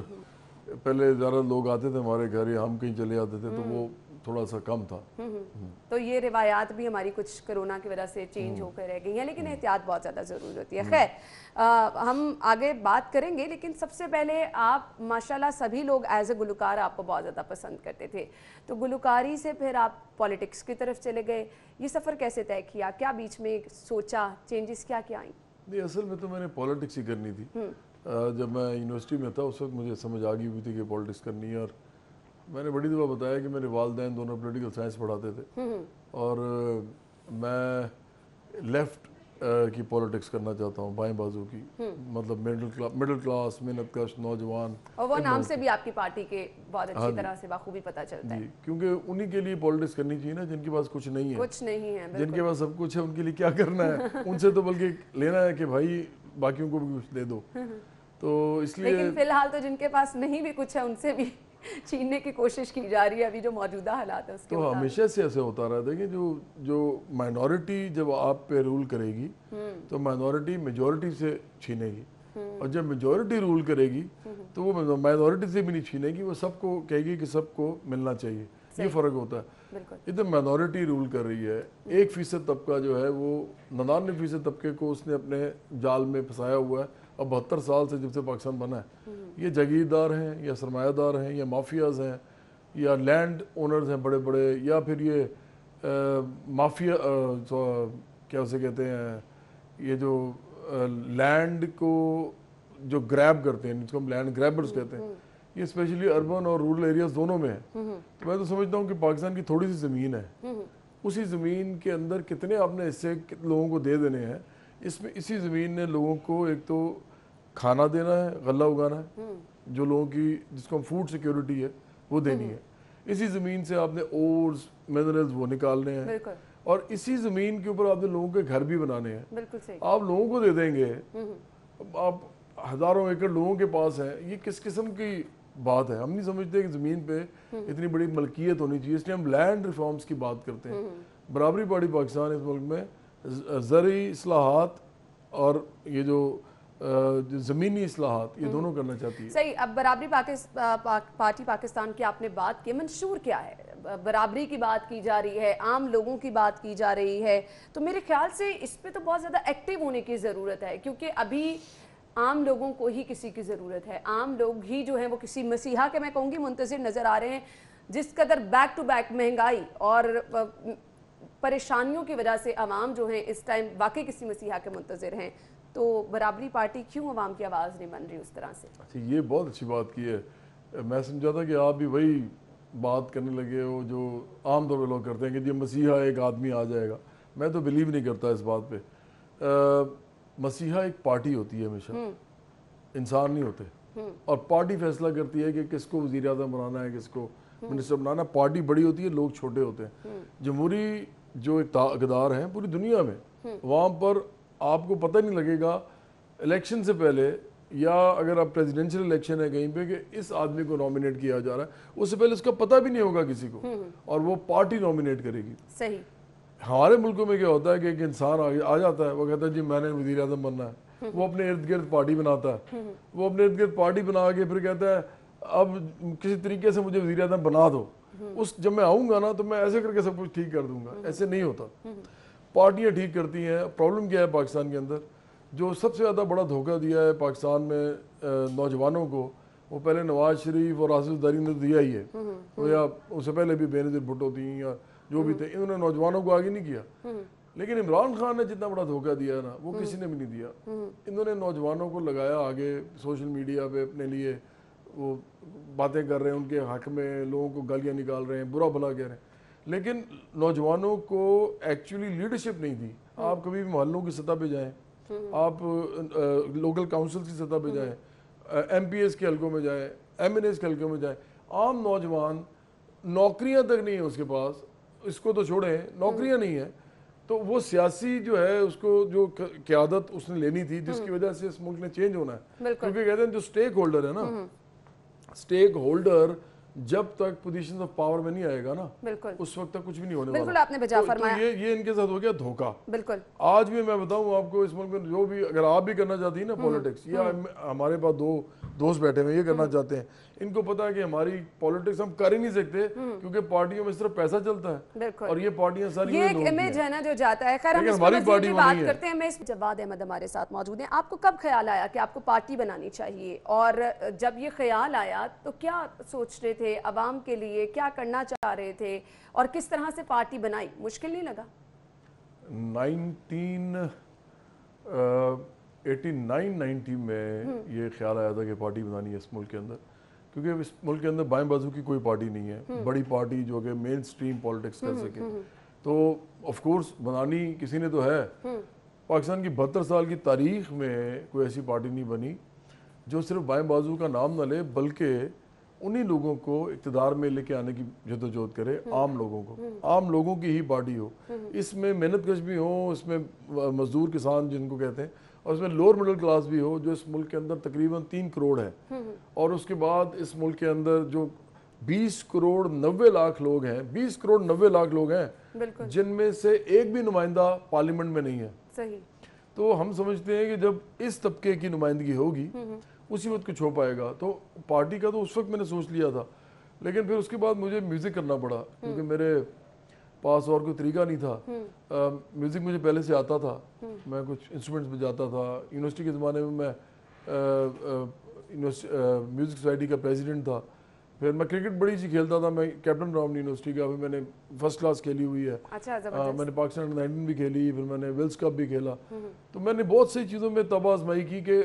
Speaker 3: पहले ज़्यादा लोग आते थे हमारे घर या हम कहीं चले जाते थे तो वो थोड़ा सा कम था।
Speaker 1: तो ये रिवायात भी हमारी कुछ कोरोना की वजह से चेंज होकर रह गई हैं, लेकिन एहतियात बहुत ज़्यादा ज़रूरी होती है। खैर, हम आगे बात करेंगे, लेकिन सबसे पहले आप माशाल्लाह सभी लोग एज ए गुलकार आपको बहुत ज़्यादा पसंद करते थे, तो गुलकारी से फिर आप पॉलिटिक्स की तरफ चले गए। ये सफ़र कैसे तय किया? क्या बीच में सोचा, चेंजेस क्या क्या आई?
Speaker 3: नहीं, असल में तो मैंने पॉलिटिक्स ही करनी थी। जब मैं यूनिवर्सिटी में था उस वक्त मुझे समझ आ गई हुई थी कि पॉलिटिक्स करनी है, और मैंने बड़ी दफ़ा बताया कि मेरे वालिदैन दोनों पॉलिटिकल साइंस पढ़ाते थे और मैं लेफ़्ट की पॉलिटिक्स करना चाहता हूँ, बाएं बाजू की, मतलब मिडिल क्लास मेहनत कश नौजवान।
Speaker 1: और वो नाम से भी आपकी पार्टी के बहुत अच्छी तरह से बाखूबी पता चलता है।
Speaker 3: क्योंकि उन्हीं के लिए पॉलिटिक्स करनी चाहिए ना जिनके पास कुछ नहीं है।
Speaker 1: कुछ नहीं है,
Speaker 3: जिनके पास सब कुछ है उनके लिए क्या करना है? उनसे तो बल्कि लेना है कि भाई बाकियों को भी कुछ दे दो। तो इसलिए
Speaker 1: लेकिन फिलहाल तो जिनके पास नहीं भी कुछ है उनसे भी छीनने की कोशिश की जा रही है अभी जो मौजूदा हालात है उसके
Speaker 3: तो हमेशा से ऐसे होता रहा है कि जो माइनॉरिटी जब आप पे रूल करेगी तो माइनॉरिटी मेजॉरिटी से छीनेगी, और जब मेजॉरिटी रूल करेगी तो वो माइनॉरिटी से भी नहीं छीनेगी, वो सबको कहेगी कि सबको मिलना चाहिए। ये फ़र्क होता है। इधर माइनॉरिटी रूल कर रही है, 1% तबका जो है वो 99% तबके को उसने अपने जाल में फंसाया हुआ है। अब 72 साल से जब से पाकिस्तान बना है, ये जागीरदार हैं या सरमायादार हैं या माफियाज हैं या लैंड ओनर्स हैं बड़े बड़े, या फिर ये माफिया क्या उसे कहते हैं, ये जो लैंड को जो ग्रैब करते हैं, जिसको हम लैंड ग्रैबर्स कहते हैं, ये स्पेशली अर्बन और रूरल एरियाज दोनों में है। तो मैं तो समझता हूँ कि पाकिस्तान की थोड़ी सी ज़मीन है, उसी ज़मीन के अंदर कितने आपने हिस्से लोगों को दे देने हैं। इसमें इसी ज़मीन ने लोगों को एक तो खाना देना है, गल्ला उगाना है, जो लोगों की जिसको हम फूड सिक्योरिटी है वो देनी है। इसी ज़मीन से आपने ओर्स मिनरल्स वो निकालने हैं, और इसी ज़मीन के ऊपर आपने लोगों के घर भी बनाने हैं।
Speaker 1: बिल्कुल सही।
Speaker 3: आप लोगों को दे देंगे, आप हज़ारों एकड़ लोगों के पास है, ये किस किस्म की बात है? हम नहीं समझते कि ज़मीन पे इतनी बड़ी मलकियत होनी चाहिए, इसलिए हम लैंड रिफॉर्म्स की बात करते हैं। बराबरी पार्टी पाकिस्तान इस मुल्क में ज़रूरी इस्लाहात और ये जो ज़मीनी इस्लाहात ये दोनों करना चाहती है।
Speaker 1: सही। अब बराबरी पार्टी पाकिस्तान की आपने बात की, मंशूर क्या है? बराबरी की बात की जा रही है, आम लोगों की बात की जा रही है, तो मेरे ख्याल से इस पे तो बहुत ज़्यादा एक्टिव होने की ज़रूरत है, क्योंकि अभी आम लोगों को ही किसी की ज़रूरत है। आम लोग ही जो हैं वो किसी मसीहा के, मैं कहूँगी, मुंतज़िर नज़र आ रहे हैं। जिस कदर बैक टू बैक महंगाई और परेशानियों की वजह से अवाम जो हैं इस टाइम वाकई किसी मसीहा के मुंतज़िर हैं, तो बराबरी पार्टी क्यों अवाम की आवाज़ नहीं बन रही उस तरह से?
Speaker 3: अच्छा, ये बहुत अच्छी बात की है। मैं समझा था कि आप भी वही बात करने लगे हो जो आम तौर पर लोग करते हैं कि जी मसीहा एक आदमी आ जाएगा। मैं तो बिलीव नहीं करता इस बात पे। मसीहा एक पार्टी होती है हमेशा, इंसान नहीं होते, और पार्टी फैसला करती है कि किसको वज़ीर आज़म बनाना है, किसको मिनिस्टर बनाना। पार्टी बड़ी होती है, लोग छोटे होते हैं। जमहूरी जो इक़्तिदार हैं पूरी दुनिया में, वहाँ पर आपको पता नहीं लगेगा इलेक्शन से पहले, या अगर आप प्रेसिडेंशियल इलेक्शन है कहीं पे कि इस आदमी को नॉमिनेट किया जा रहा है, उससे पहले उसका पता भी नहीं होगा किसी को, और वो पार्टी नॉमिनेट करेगी।
Speaker 1: सही।
Speaker 3: हमारे मुल्कों में क्या होता है कि एक इंसान आ जाता है, वो कहता है जी मैंने वज़ीर आज़म बनना है, वो अपने इर्द गिर्द पार्टी बनाता है, वो अपने इर्द गिर्द पार्टी बना के फिर कहता है अब किसी तरीके से मुझे वज़ीर आज़म बना दो, जब मैं आऊँगा ना तो मैं ऐसे करके सब कुछ ठीक कर दूंगा। ऐसे नहीं होता, पार्टियाँ ठीक करती हैं। प्रॉब्लम क्या है पाकिस्तान के अंदर, जो सबसे ज़्यादा बड़ा धोखा दिया है पाकिस्तान में नौजवानों को, वो पहले नवाज शरीफ और आसिफ जरदारी ने दिया ही है, तो या उससे पहले भी बेनज़ीर भुट्टो थी या जो भी थे, इन्होंने नौजवानों को आगे नहीं किया। लेकिन इमरान खान ने जितना बड़ा धोखा दिया है ना, वो किसी ने भी नहीं दिया। इन्होंने नौजवानों को लगाया आगे, सोशल मीडिया पे अपने लिए वो बातें कर रहे हैं, उनके हक में लोगों को गालियाँ निकाल रहे हैं, बुरा भला कह रहे हैं, लेकिन नौजवानों को एक्चुअली लीडरशिप नहीं दी। आप कभी भी मोहल्लों की सतह पे जाएं, आप लोकल काउंसिल की सतह पे जाएं, MPS के हल्कों में जाएं, MNAs के हल्कों में जाएं, आम नौजवान नौकरियां तक नहीं है उसके पास, इसको तो छोड़ें, नौकरियां नहीं है,
Speaker 6: تو وہ سیاسی جو ہے اس کو جو قیادت اس نے لینی تھی جس کی وجہ سے اس ملک نے چینج ہونا ہے، کیونکہ کہتے ہیں جو سٹیک ہولڈر ہے نا، سٹیک ہولڈر جب تک پوزیشن آف پاور میں نہیں آئے گا نا اس وقت تک کچھ بھی نہیں ہونے والا۔
Speaker 1: بالکل آپ نے بجا فرمایا،
Speaker 6: یہ ان کے ساتھ ہو گیا دھوکہ۔
Speaker 1: بالکل
Speaker 6: آج بھی میں بتاؤں آپ کو اس ملک میں جو بھی اگر آپ بھی کرنا چاہتی ہیں نا پولیٹکس، یا ہمارے پاس دو دوست بیٹھے ہوئے یہ کرنا چاہتے ہیں، ان کو پتا ہے کہ ہماری پولیٹکس ہم کر ہی نہیں سکتے کیونکہ پارٹیوں میں صرف پیسہ چلتا ہے اور یہ پارٹیاں ساری
Speaker 1: یہ ایک امیج ہے نا جو جاتا ہے۔ خیر ہم اس پر بھی بات کرتے ہیں۔ میں جواد احمد ہمارے ساتھ موجود ہیں۔ آپ کو کب خیال آیا کہ آپ کو پارٹی بنانی چاہیے، اور جب یہ خیال آیا تو کیا سوچ رہے تھے عوام کے لیے، کیا کرنا چاہ رہے تھے اور کس طرح سے پارٹی بنائی؟ مشکل نہیں لگا؟
Speaker 6: 1989-90 میں یہ خیال آیا تھا کہ پارٹی بنانی ہے اس ملک کے اندر، کیونکہ اس ملک کے اندر بائیں بازو کی کوئی پارٹی نہیں ہے بڑی پارٹی جو کہ مین سٹریم پولیٹکس کر سکے، تو آف کورس بنانی کسی نے تو ہے۔ پاکستان کی 72 سال کی تاریخ میں کوئی ایسی پارٹی نہیں بنی جو صرف بائیں بازو کا نام نہ لے بلکہ انہی لوگوں کو اقتدار میں لے کے آنے کی جدوجہد کرے، عام لوگوں کو، عام لوگوں کی ہی پارٹی ہو۔ اس میں محنت کش بھی ہوں، اس میں مزدور کسان جن کو کہتے ہیں، اور اس میں لوور مڈل کلاس بھی ہو، جو اس ملک کے اندر تقریباً 3 کروڑ ہے، اور اس کے بعد اس ملک کے اندر جو 20 کروڑ 90 لاکھ لوگ ہیں، 20 کروڑ 90 لاکھ لوگ ہیں جن میں سے ایک بھی نمائندہ پارلیمنٹ میں نہیں ہے۔
Speaker 1: صحیح۔
Speaker 6: تو ہم سمجھتے ہیں کہ جب اس طبقے کی نمائندگی ہوگی اسی وقت کچھ ہو پائے گا۔ تو پارٹی کا تو اس وقت میں نے سوچ لیا تھا، لیکن پھر اس کے بعد مجھے میوزک کرنا پڑا کیونکہ میرے پاس اور کوئی طریقہ نہیں تھا۔ میوزک مجھے پہلے سے آتا تھا، میں کچھ انسٹرومنٹس میں جاتا تھا، یونیورسٹی کے زمانے میں میوزک سوسائٹی کا پریزیڈنٹ تھا، پھر میں کرکٹ بڑی سی کھیلتا تھا، میں کیپٹن رہا ہوں یونیورسٹی کا، پھر میں نے فرسٹ کلاس کھیلی ہوئی ہے، میں نے پاکستان انڈر 19 بھی کھیلی، پھر میں نے ویلز کپ بھی کھیلا، تو میں نے بہت سی چیزوں میں تب آزمائی کی کہ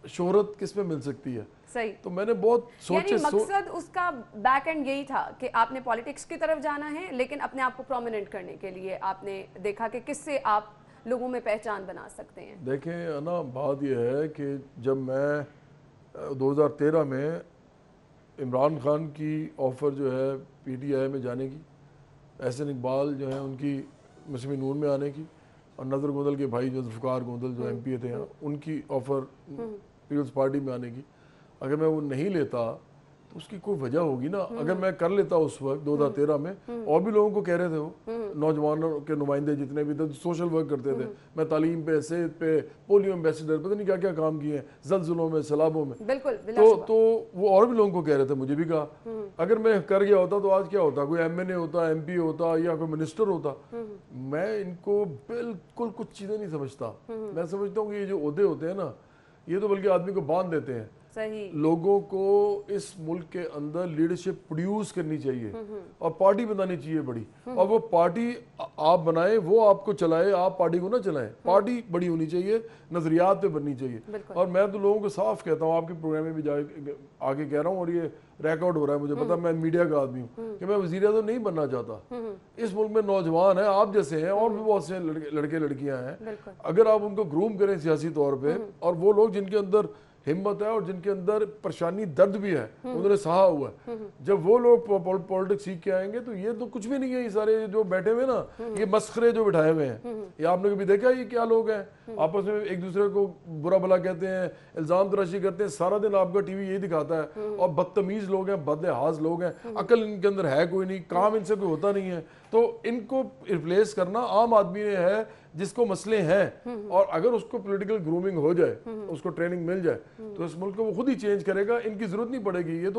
Speaker 6: شہرت کس میں مل سکتی ہے۔
Speaker 1: صحیح۔
Speaker 6: تو میں نے بہت سوچے،
Speaker 1: یعنی مقصد اس کا بیک اینڈ یہی تھا کہ آپ نے پولیٹکس کی طرف جانا ہے، لیکن اپنے آپ کو پرومیننٹ کرنے کے لیے آپ نے دیکھا کہ کس سے آپ لوگوں میں پہچان بنا سکتے ہیں۔
Speaker 6: دیکھیں نا، بات یہ ہے کہ جب میں 2013 میں عمران خان کی آفر جو ہے پی ٹی آئی میں جانے کی، احسن اقبال جو ہیں ان کی مسلم نور میں آنے کی، اور نظر گوندل کے بھائی جو ذوالفقار گوندل جو ایم پی اے تھے ان کی آفر پیپلز پارٹی میں آنے کی، اگر میں وہ نہیں لیتا تو اس کی کوئی وجہ ہوگی نا۔ اگر میں کر لیتا اس وقت 2013 میں، اور بھی لوگوں کو کہہ رہے تھے وہ نوجوانوں کے نمائندے جتنے بھی تھے سوشل ورک کرتے تھے، میں تعلیم پہ، صحت پہ، پولیو ایمبیسیڈر، پتہ نہیں کیا کیا کام کیے ہیں، زلزلوں میں، سیلابوں میں، تو وہ اور بھی لوگوں کو کہہ رہے تھے، مجھے بھی کہا اگر میں کر گیا ہوتا تو آج کیا ہوتا، کوئی ایم این اے ہوتا، ایم پی ہوتا، یا کوئی منسٹر ہوتا۔ میں ان کو بالکل کچھ چیزیں نہیں سمجھتا، میں سمجھتا ہوں کہ یہ جو عہدے ہوتے ہیں نا، یہ تو بلکہ آدمی کو باندھ دیتے ہیں۔ لوگوں کو اس ملک کے اندر لیڈرشپ پروڈیوس کرنی چاہیے اور پارٹی بنانی چاہیے بڑی، اور وہ پارٹی آپ بنائیں، وہ آپ کو چلائے، آپ پارٹی کو نہ چلائیں۔ پارٹی بڑی ہونی چاہیے، نظریات پہ بننی چاہیے۔ اور میں تو لوگوں کو صاف کہتا ہوں، آپ کے پروگرام میں بھی جا آگے کہہ رہا ہوں، اور یہ ریکارڈ ہو رہا ہے، مجھے پتا میں میڈیا کا آدمی ہوں، کہ میں وزیر اعظم نہیں بننا چاہتا۔ اس ملک میں نوجوان ہیں، آپ جیسے ہیں، اور بھی بہت سے لڑکے لڑکیاں ہیں، اگر آپ ان کو گروم کریں سیاسی طور پہ، اور وہ لوگ جن کے اندر ہمت ہے اور جن کے اندر پریشانی درد بھی ہے، انہوں نے سہا ہوا ہے، جب وہ لوگ پولیٹکس سیکھ کے آئیں گے تو یہ تو کچھ بھی نہیں ہے۔ یہ سارے جو بیٹھے ہوئے نا، یہ مسخرے جو بٹھائے ہوئے ہیں، یہ آپ نے کبھی دیکھا یہ کیا لوگ ہیں؟ آپس میں ایک دوسرے کو برا بھلا کہتے ہیں، الزام تراشی کرتے ہیں، سارا دن آپ کا ٹی وی یہی دکھاتا ہے، اور بدتمیز لوگ ہیں، بد لحاظ لوگ ہیں، عقل ان کے اندر ہے کوئی نہیں، کام ان سے کوئی ہوتا نہیں ہے۔ تو ان کو ریپلیس کرنا عام آدمی نے ہے جس کو مسئلے ہیں، اور اگر اس کو پولیٹیکل گرومنگ ہو جائے، اس کو ٹریننگ مل جائے، تو اس ملک کو وہ خود ہی چینج کرے گا، ان کی ضرورت نہیں پڑے گی۔ یہ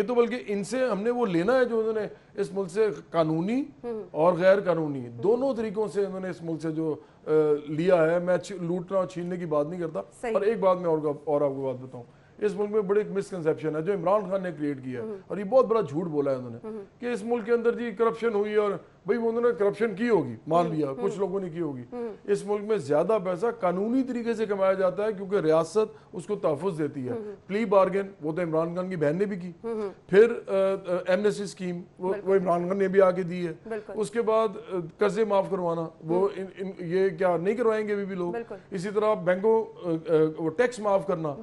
Speaker 6: تو بلکہ ان سے ہم نے وہ لینا ہے جو انہوں نے اس ملک سے قانونی اور غیر قانونی دونوں طریقوں سے انہوں نے اس ملک سے جو لیا ہے۔ میں لوٹنا اور چھیننے کی بات نہیں کرتا، اور ایک بات میں اور آپ کو بات بتاؤں، اس ملک میں بڑے ایک مسکنسیپشن ہے جو عمران خان نے کریٹ کیا ہے، اور یہ بہت بڑا جھوٹ بولا ہے انہوں نے، کہ اس ملک کے اندر جی کرپشن ہوئی، اور بھئی انہوں نے کرپشن کی ہوگی، مان لیا، کچھ لوگوں نے کی ہوگی۔ اس ملک میں زیادہ پیسہ قانونی طریقے سے کمایا جاتا ہے کیونکہ ریاست اس کو تحفظ دیتی ہے۔ پلی بارگن وہ تو عمران خان کی بہن نے بھی کی، پھر ایمنسٹی اسکیم وہ عمران خان نے بھی آگے دی ہے، اس کے بعد قرضے معاف کروانا، وہ یہ کیا نہیں کروائیں گے ابھی بھی لوگ، اسی طرح بینکوں وہ ٹیکس معاف کرنا،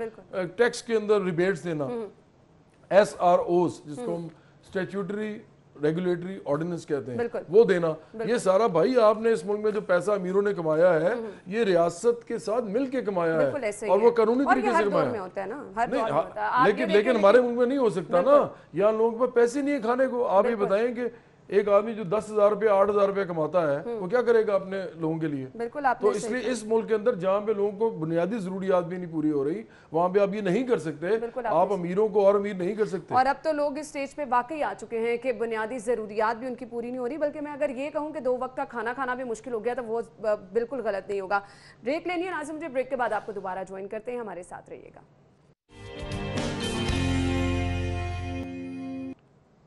Speaker 6: ٹیکس کے اندر ریبیٹس دینا، ایس آر اوز جس کو ہم اسٹیچوٹری ریگولیٹری آرڈیننس کہتے ہیں وہ دینا، یہ سارا بھائی آپ نے اس ملک میں جو پیسہ امیروں نے کمایا ہے یہ ریاست کے ساتھ مل کے کمایا ہے اور وہ قانونی طریقے سے کمایا ہے، لیکن ہمارے ملک میں نہیں ہو سکتا نا، یہاں لوگوں کے پاس پیسے نہیں ہیں کھانے کو. آپ یہ بتائیں کہ ایک آدمی جو 10,000 روپے 8,000 روپے کماتا ہے وہ کیا کرے گا اپنے لوگوں کے لیے؟ تو اس لیے اس ملک کے اندر جہاں پہ لوگوں کو بنیادی ضروریات بھی نہیں پوری ہو رہی وہاں پہ آپ یہ نہیں کر سکتے، آپ امیروں کو اور امیر نہیں کر سکتے.
Speaker 1: اور اب تو لوگ اس سٹیج پہ واقعی آ چکے ہیں کہ بنیادی ضروریات بھی ان کی پوری نہیں ہو رہی، بلکہ میں اگر یہ کہوں کہ 2 وقت کا کھانا کھانا بھی مشکل ہو گیا تو وہ بالکل غلط نہیں ہوگا. بریک لینی ہے ناظرین، مجھے بریک کے بعد آپ کو دوبارہ جوائن کرتے ہیں، ہمارے ساتھ رہیے گا.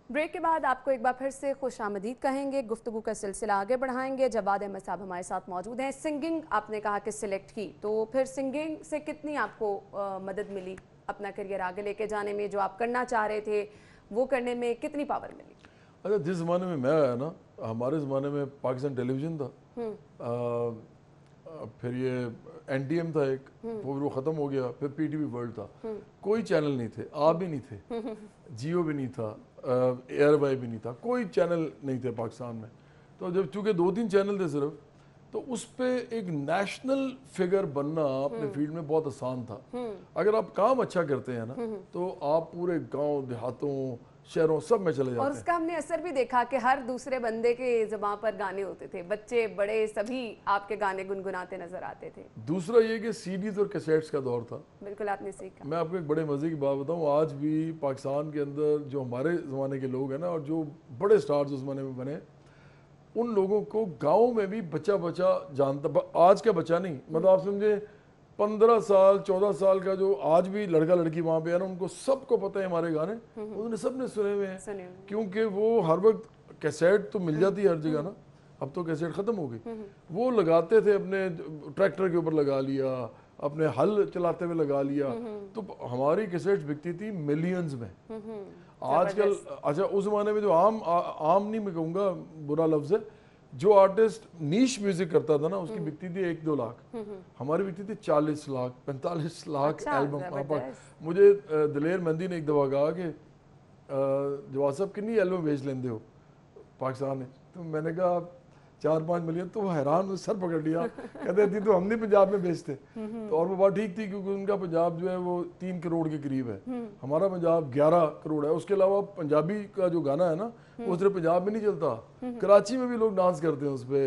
Speaker 1: بریک کے بعد آپ کو ایک بار پھر سے خوش آمدید کہیں گے. گفتگو کا سلسلہ آگے بڑھائیں گے. جواد احمد صاحب ہمارے ساتھ موجود ہیں. سنگنگ آپ نے کہا کہ سلیکٹ کی، تو پھر سنگنگ سے کتنی آپ کو مدد ملی اپنا کریئر آگے لے کے جانے میں؟ جو آپ کرنا چاہ رہے تھے وہ کرنے میں کتنی پاور ملی؟
Speaker 6: اچھا، جس زمانے میں آیا نا، ہمارے زمانے میں پاکستان ٹیلی ویژن تھا، پھر یہ NTM تھا ایک، پھر وہ ختم ہو گیا، پھر PTV ورلڈ تھا. کوئی چینل نہیں تھے، آپ بھی نہیں تھے، جیو بھی نہیں تھا، ایئر وائی بھی نہیں تھا، کوئی چینل نہیں تھے پاکستان میں. تو جب چونکہ 2-3 چینل تھے صرف، تو اس پہ ایک نیشنل فگر بننا اپنے فیلڈ میں بہت آسان تھا. اگر آپ کام اچھا کرتے ہیں نا تو آپ پورے گاؤں دیہاتوں شہروں سب میں چلے جاتے ہیں.
Speaker 1: اور اس کا ہم نے اثر بھی دیکھا کہ ہر دوسرے بندے کے زبان پر گانے ہوتے تھے، بچے بڑے سبھی آپ کے گانے گنگناتے نظر آتے تھے.
Speaker 6: دوسرا یہ کہ CDs اور کیسیٹس کا دور تھا.
Speaker 1: بالکل آپ نے سیکھا.
Speaker 6: میں آپ کو ایک بڑے مزے کی بات بتاؤں، آج بھی پاکستان کے اندر جو ہمارے زمانے کے لوگ ہیں نا اور جو بڑے سٹارز اس زمانے میں بنے، ان لوگوں کو گاؤں میں بھی بچہ جانتا. آج کا بچہ نہیں، مطلب آپ سمجھے 15 سال 14 سال کا جو آج بھی لڑکا لڑکی وہاں پہ ہے نا، ان کو سب کو پتہ ہے ہمارے گانے، انہوں نے سب نے سنے ہوئے ہیں، کیونکہ وہ ہر وقت کیسیٹ تو مل جاتی ہے ہر جگہ نا. اب تو کیسیٹ ختم ہو گئی، وہ لگاتے تھے اپنے ٹریکٹر کے اوپر لگا لیا، اپنے ہل چلاتے ہوئے لگا لیا. تو ہماری کیسیٹ بکتی تھی ملینز میں. آج کل اچھا اس زمانے میں جو عام نہیں میں کہوں گا، برا لفظ ہے، جو آرٹسٹ نیش میوزک کرتا تھا نا اس کی بکتی تھی 1-2 لاکھ، ہماری بکتی تھی 40 لاکھ 45 لاکھ ایلبم. مجھے دلیر مہندی نے ایک دفعہ کہا کہ جواد صاحب کتنی ایلبم بیچ لیندے ہو پاکستان میں؟ تو میں نے کہا 4-5 ملین. تو وہ حیران سر پکڑ لیا، کہتے تھی تو ہم نہیں پنجاب میں بیچتے. تو اور وہ بات ٹھیک تھی کیونکہ ان کا پنجاب جو ہے وہ 3 کروڑ کے قریب ہے، ہمارا پنجاب 11 کروڑ ہے. اس کے علاوہ پنجابی کا جو گانا ہے نا وہ صرف پنجاب میں نہیں چلتا، کراچی میں بھی لوگ ڈانس کرتے ہیں اس پہ،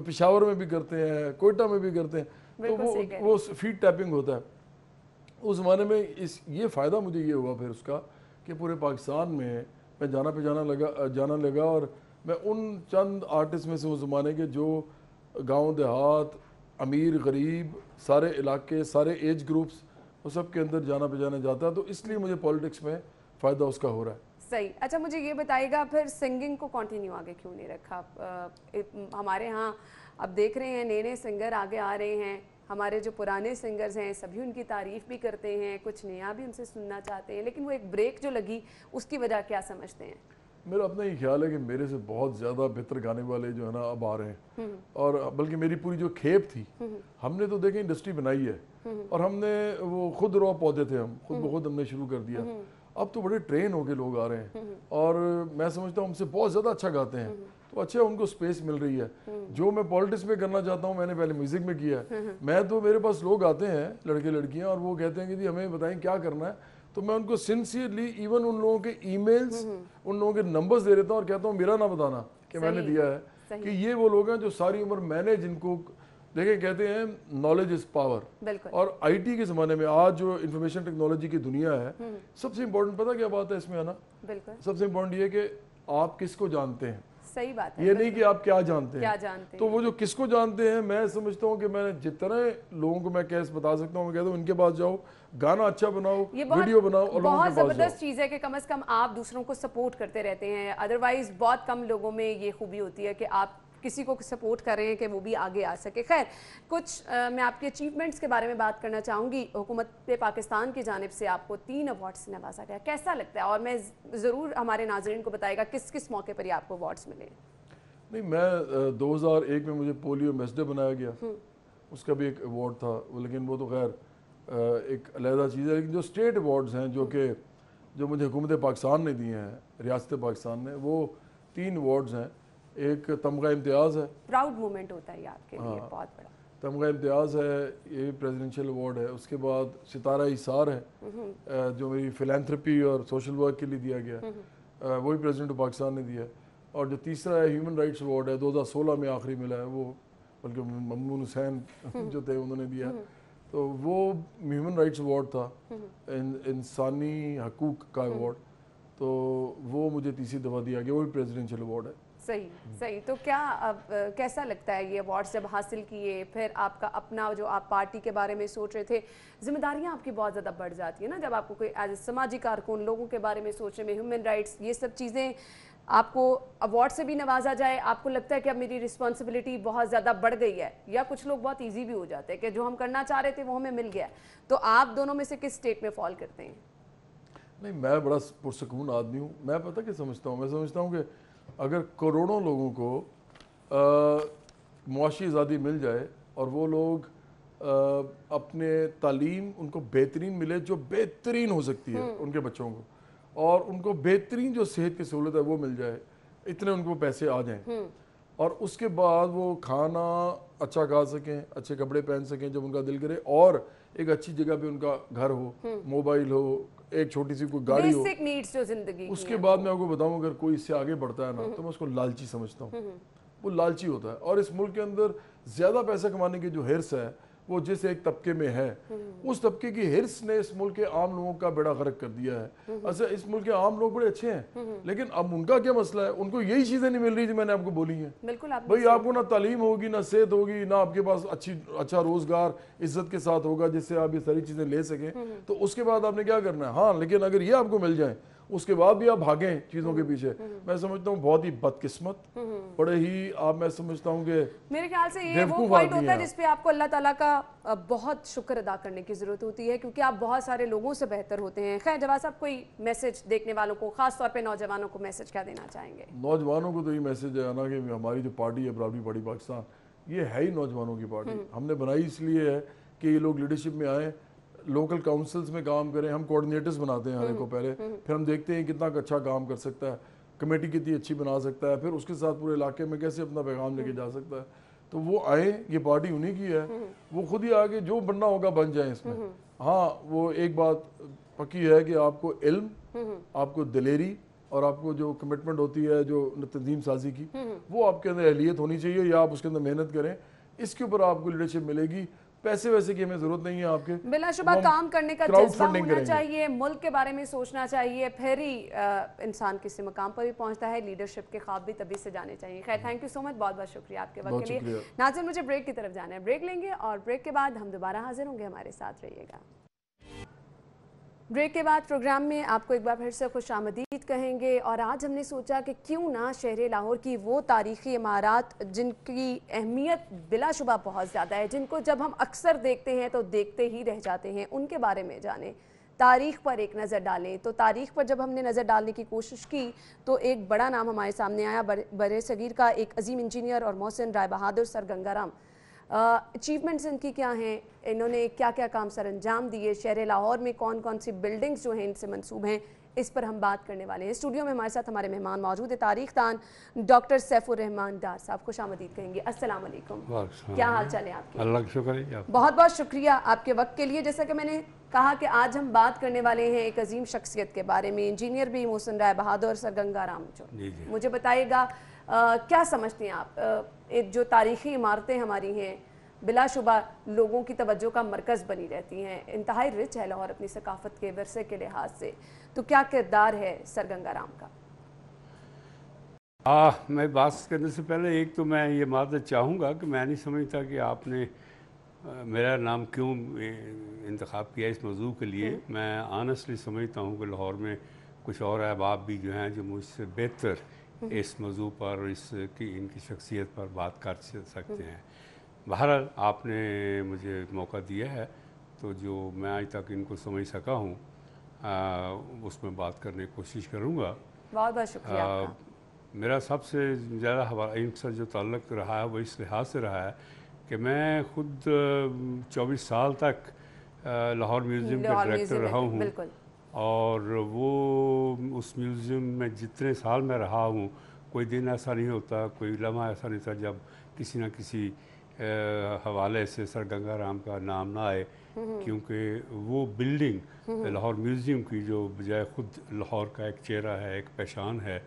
Speaker 6: پشاور میں بھی کرتے ہیں، کوئٹہ میں بھی کرتے ہیں. تو وہ فیٹ ٹیپنگ ہوتا ہے. اس زمانے میں یہ فائدہ مجھے یہ ہوا پھر اس کا کہ پورے پاکستان میں جانا لگا اور میں ان چند آرٹسٹ میں سے اس زمانے کے جو گاؤں دیہات، امیر غریب، سارے علاقے، سارے ایج گروپس، وہ سب کے اندر جانا پہچانا جاتا ہے. تو اس لیے مجھے پولیٹکس میں فائدہ اس کا ہو رہا ہے.
Speaker 1: صحیح. اچھا مجھے یہ بتائیے گا پھر سنگنگ کو کنٹینیو آگے کیوں نہیں رکھا؟ ہمارے ہاں اب دیکھ رہے ہیں نئے سنگر آگے آ رہے ہیں، ہمارے جو پرانے سنگرز ہیں سبھی ان کی تعریف بھی کرتے ہیں، کچھ نیا بھی ان سے سننا چاہتے ہیں، لیکن وہ ایک بریک جو لگی اس کی وجہ کیا سمجھتے ہیں؟
Speaker 6: میرا اپنا یہ خیال ہے کہ میرے سے بہت زیادہ بہتر گانے والے جو ہے نا اب آ رہے ہیں، اور بلکہ میری پوری جو کھیپ تھی، ہم نے تو دیکھیں انڈسٹری بنائی ہے اور ہم نے وہ خود رو پودے تھے، ہم خود بخود ہم نے شروع کر دیا. اب تو بڑے ٹرین ہو کے لوگ آ رہے ہیں اور میں سمجھتا ہوں ہم سے بہت زیادہ اچھا گاتے ہیں. تو اچھا ان کو سپیس مل رہی ہے. جو میں پولیٹکس میں کرنا چاہتا ہوں میں نے پہلے میوزک میں کیا ہے. میں تو میرے پاس لوگ آتے ہیں لڑکے لڑکیاں اور وہ کہتے ہیں کہ جی ہمیں بتائیں کیا کرنا ہے، تو میں ان کو سنسیئرلی ایون ان لوگوں کے ای میلز، ان لوگوں کے نمبرز دے دیتا ہوں اور کہتا ہوں میرا نہ بتانا کہ میں نے دیا ہے، کہ یہ وہ لوگ ہیں جو ساری عمر میں نے جن کو دیکھیں کہتے ہیں نالج از پاور. اور IT کے زمانے میں آج جو انفارمیشن ٹیکنالوجی کی دنیا ہے، سب سے امپورٹنٹ پتہ کیا بات ہے اس میں آنا؟ سب سے امپورٹنٹ یہ ہے کہ آپ کس کو جانتے ہیں.
Speaker 1: صحیح بات ہے.
Speaker 6: یہ نہیں کہ آپ کیا جانتے ہیں. تو وہ جو کس کو جانتے ہیں، میں سمجھتا ہوں کہ میں جتنے لوگوں کو میں کیس بتا سکتا ہوں میں کہتا ہوں ان کے پاس جاؤ، گانا اچھا بناؤ، ویڈیو بناؤ اور لوگوں کے پاس جاؤ.
Speaker 1: بہت زبردست چیز ہے کہ کم از کم آپ دوسروں کو سپورٹ کرتے رہتے ہیں. ادروائز بہت کم لوگوں میں یہ خوبی ہوتی ہے کہ آپ کسی کو سپورٹ کر رہے ہیں کہ وہ بھی آگے آ سکے. خیر کچھ میں آپ کے اچیومنٹس کے بارے میں بات کرنا چاہوں گی. حکومت پاکستان کی جانب سے آپ کو 3 ایوارڈز سے نوازا گیا، کیسا لگتا ہے؟ اور میں ضرور ہمارے ناظرین کو بتائے گا کس کس موقع پر یہ آپ کو ایوارڈز ملے.
Speaker 6: نہیں، میں 2001 میں مجھے پولیو ایمبیسڈر بنایا گیا، اس کا بھی ایک ایوارڈ تھا، لیکن وہ تو خیر ایک علیحدہ چیز ہے. لیکن جو اسٹیٹ ایوارڈز ہیں جو مجھے حکومت پاکستان نے دیے ہیں، ریاست پاکستان نے، وہ 3 अवार्ड्स हैं। एक तमगा इम्तियाज़ है,
Speaker 1: प्राउड मोमेंट होता है ये आपके लिए, बहुत बड़ा।
Speaker 6: तमगा इम्तियाज़ है, ये प्रेसिडेंशियल अवार्ड है। उसके बाद सितारा इसार है जो मेरी फिलैंथ्रपी और सोशल वर्क के लिए दिया गया, वही प्रेसिडेंट ऑफ पाकिस्तान ने दिया है। और जो तीसरा है ह्यूमन राइट्स अवार्ड है, 2016 में आखिरी मिला है, वो बल्कि ममनून हुसैन जो थे उन्होंने दिया। तो वो ह्यूमन राइट्स अवार्ड था, इंसानी हकूक़ का अवार्ड, तो वो मुझे तीसरी दफ़ा दिया गया, वो भी प्रेसिडेंशियल अवार्ड है।
Speaker 1: सही सही। तो क्या अब कैसा लगता है ये अवार्ड्स जब हासिल किए, फिर आपका अपना जो आप पार्टी के बारे में सोच रहे थे, जिम्मेदारियां आपकी बहुत ज़्यादा बढ़ जाती है ना, जब आपको कोई एज ए समाजी कारकुन लोगों के बारे में सोचने में, ह्यूमन राइट्स, ये सब चीज़ें, आपको अवार्ड से भी नवाजा जाए, आपको लगता है कि अब मेरी रिस्पॉन्सिबिलिटी बहुत ज़्यादा बढ़ गई है, या कुछ लोग बहुत ईजी भी हो जाते हैं कि जो हम करना चाह रहे थे वो हमें मिल गया। तो आप दोनों में से किस स्टेट में फॉल करते हैं?
Speaker 6: नहीं, मैं बड़ा पुरसकून आदमी हूँ। मैं पता क्या समझता हूँ, मैं समझता हूँ कि अगर करोड़ों लोगों को मुआशी आज़ादी मिल जाए और वो लोग अपने तालीम उनको बेहतरीन मिले, जो बेहतरीन हो सकती है उनके बच्चों को, और उनको बेहतरीन जो सेहत की सहूलत है वो मिल जाए, इतने उनको पैसे आ जाएं, और उसके बाद वो खाना अच्छा खा सकें, अच्छे कपड़े पहन सकें जब उनका दिल करे, और एक अच्छी जगह पे उनका घर हो, मोबाइल हो, एक छोटी सी कोई गाड़ी हो,
Speaker 1: बेसिक नीड्स जो जिंदगी।
Speaker 6: उसके बाद मैं आपको बताऊं, अगर कोई इससे आगे बढ़ता है ना, तो मैं उसको लालची समझता हूँ। वो लालची होता है। और इस मुल्क के अंदर ज़्यादा पैसा कमाने की जो हिर्स है वो जिस एक तबके में है, उस तबके की हिर्स ने इस मुल्क के आम लोगों का बेड़ा गर्क कर दिया है। अच्छा, इस मुल्क के आम लोग बड़े अच्छे हैं, लेकिन अब उनका क्या मसला है, उनको यही चीज़ें नहीं मिल रही जो मैंने आपको बोली हैं।
Speaker 1: बिल्कुल
Speaker 6: भाई, आपको ना तालीम होगी, ना सेहत होगी, ना आपके पास अच्छा रोज़गार इज्जत के साथ होगा जिससे आप ये सारी चीज़ें ले सकें, तो उसके बाद आपने क्या करना है? हाँ, लेकिन अगर ये आपको मिल जाए उसके बाद भी आप भागें चीज़ों के पीछे, मैं समझता हूँ बहुत ही बदकिस्मत, बड़े ही मैं समझता हूँ कि
Speaker 1: मेरे ख्याल से ये वो पॉइंट होता है जिसपे आपको अल्लाह ताला का बहुत शुक्र अदा करने की ज़रूरत होती है, क्योंकि आप बहुत सारे लोगों से बेहतर होते हैं। खैर जवाब साहब, कोई मैसेज देखने वालों को, खास तौर पे नौजवानों को मैसेज क्या देना चाहेंगे?
Speaker 6: नौजवानों को तो ये मैसेज है ना कि हमारी जो पार्टी है बराबरी पार्टी पाकिस्तान, ये है ही नौजवानों की पार्टी। हमने बनाई इसलिए है कि ये लोग लीडरशिप में आए, लोकल काउंसिल्स में काम करें। हम कोऑर्डिनेटर्स बनाते हैं हर एक को पहले, फिर हम देखते हैं कितना अच्छा काम कर सकता है, कमेटी कितनी अच्छी बना सकता है, फिर उसके साथ पूरे इलाके में कैसे अपना पैगाम लेके जा सकता है। तो वो आए, ये पार्टी उन्हीं की है, वो खुद ही आगे जो बनना होगा बन जाए इसमें। हाँ, वो एक बात पक्की है कि आपको इल्म, आपको दिलेरी और आपको जो कमिटमेंट होती है जो तंजीम साजी की, वो आपके अंदर अहलियत होनी चाहिए, या आप उसके अंदर मेहनत करें, इसके ऊपर आपको लीडरशिप मिलेगी। पैसे वैसे की हमें जरूरत नहीं है आपके,
Speaker 1: बिलाशुबा काम करने का जज्बा होना चाहिए, मुल्क के बारे में सोचना चाहिए, फिर ही इंसान किसी मकाम पर भी पहुंचता है। लीडरशिप के ख्वाब भी तभी से जाने चाहिए। खैर, थैंक यू सो मच, बहुत बहुत शुक्रिया आपके वक्त के लिए। नाज़रीन, मुझे ब्रेक की तरफ जाना है, ब्रेक लेंगे और ब्रेक के बाद हम दोबारा हाजिर होंगे, हमारे साथ रहिएगा। ब्रेक के बाद प्रोग्राम में आपको एक बार फिर से खुशामदीद कहेंगे, और आज हमने सोचा कि क्यों ना शहर लाहौर की वो तारीख़ी इमारत जिनकी अहमियत बिलाशुबा बहुत ज़्यादा है, जिनको जब हम अक्सर देखते हैं तो देखते ही रह जाते हैं, उनके बारे में जानें, तारीख़ पर एक नज़र डालें। तो तारीख़ पर जब हमने नज़र डालने की कोशिश की तो एक बड़ा नाम हमारे सामने आया, बड़े सगीर का एक अजीम इंजीनियर और मोहसिन राय बहादुर सर गंगाराम। अचीवमेंट्स इनकी क्या हैं, इन्होंने क्या क्या काम सर अंजाम दिए, शहर लाहौर में कौन कौन सी बिल्डिंग्स जो हैं इनसे मंसूब हैं, इस पर हम बात करने वाले हैं। स्टूडियो में हमारे साथ हमारे मेहमान मौजूद है, तारीख दान डॉक्टर सैफुर रहमान डार साहब, खुश आमदीद कहेंगे। अस्सलाम वालेकुम, क्या हाल चाल है आपके?
Speaker 7: अल्लाह का शुक्र है।
Speaker 1: बहुत बहुत शुक्रिया आपके वक्त के लिए। जैसा कि मैंने कहा कि आज हम बात करने वाले हैं एक अजीम शख्सियत के बारे में, इंजीनियर भी मोहसिन राय बहादुर सर गंगाराम। जो मुझे बताइएगा क्या समझते हैं आप, जो तारीख़ी इमारतें हमारी हैं बिलाशुबा लोगों की तवज्जो का मरकज़ बनी रहती हैं, इंतहाई रिच है लाहौर अपनी सकाफ़त के विरसे के लिहाज से, तो क्या किरदार है सर गंगाराम का?
Speaker 7: मैं बात करने से पहले एक तो मैं ये मादत चाहूँगा कि मैं नहीं समझता कि आपने मेरा नाम क्यों इंतखाब किया इस मौजू के लिए। मैं ऑनेस्टली समझता हूँ कि लाहौर में कुछ और अहबाब भी जो हैं जो मुझसे बेहतर इस मौजू पर इनकी शख्सियत पर बात कर सकते हैं। बहरहाल आपने मुझे मौका दिया है, तो जो मैं आज तक इनको समझ सका हूँ उसमें बात करने की कोशिश करूँगा।
Speaker 1: बहुत बहुत शुक्रिया।
Speaker 7: मेरा सबसे ज़्यादा हमारा इनसे जो ताल्लुक़ रहा है वो इस लिहाज से रहा है कि मैं खुद 24 साल तक लाहौर म्यूज़ियम का डायरेक्टर रहा हूँ, और वो उस म्यूज़ियम में जितने साल मैं रहा हूँ कोई दिन ऐसा नहीं होता, कोई लम्हा ऐसा नहीं था जब किसी न किसी हवाले से सर गंगा राम का नाम ना आए, क्योंकि वो बिल्डिंग लाहौर म्यूज़ियम की जो बजाय ख़ुद लाहौर का एक चेहरा है, एक पहचान है,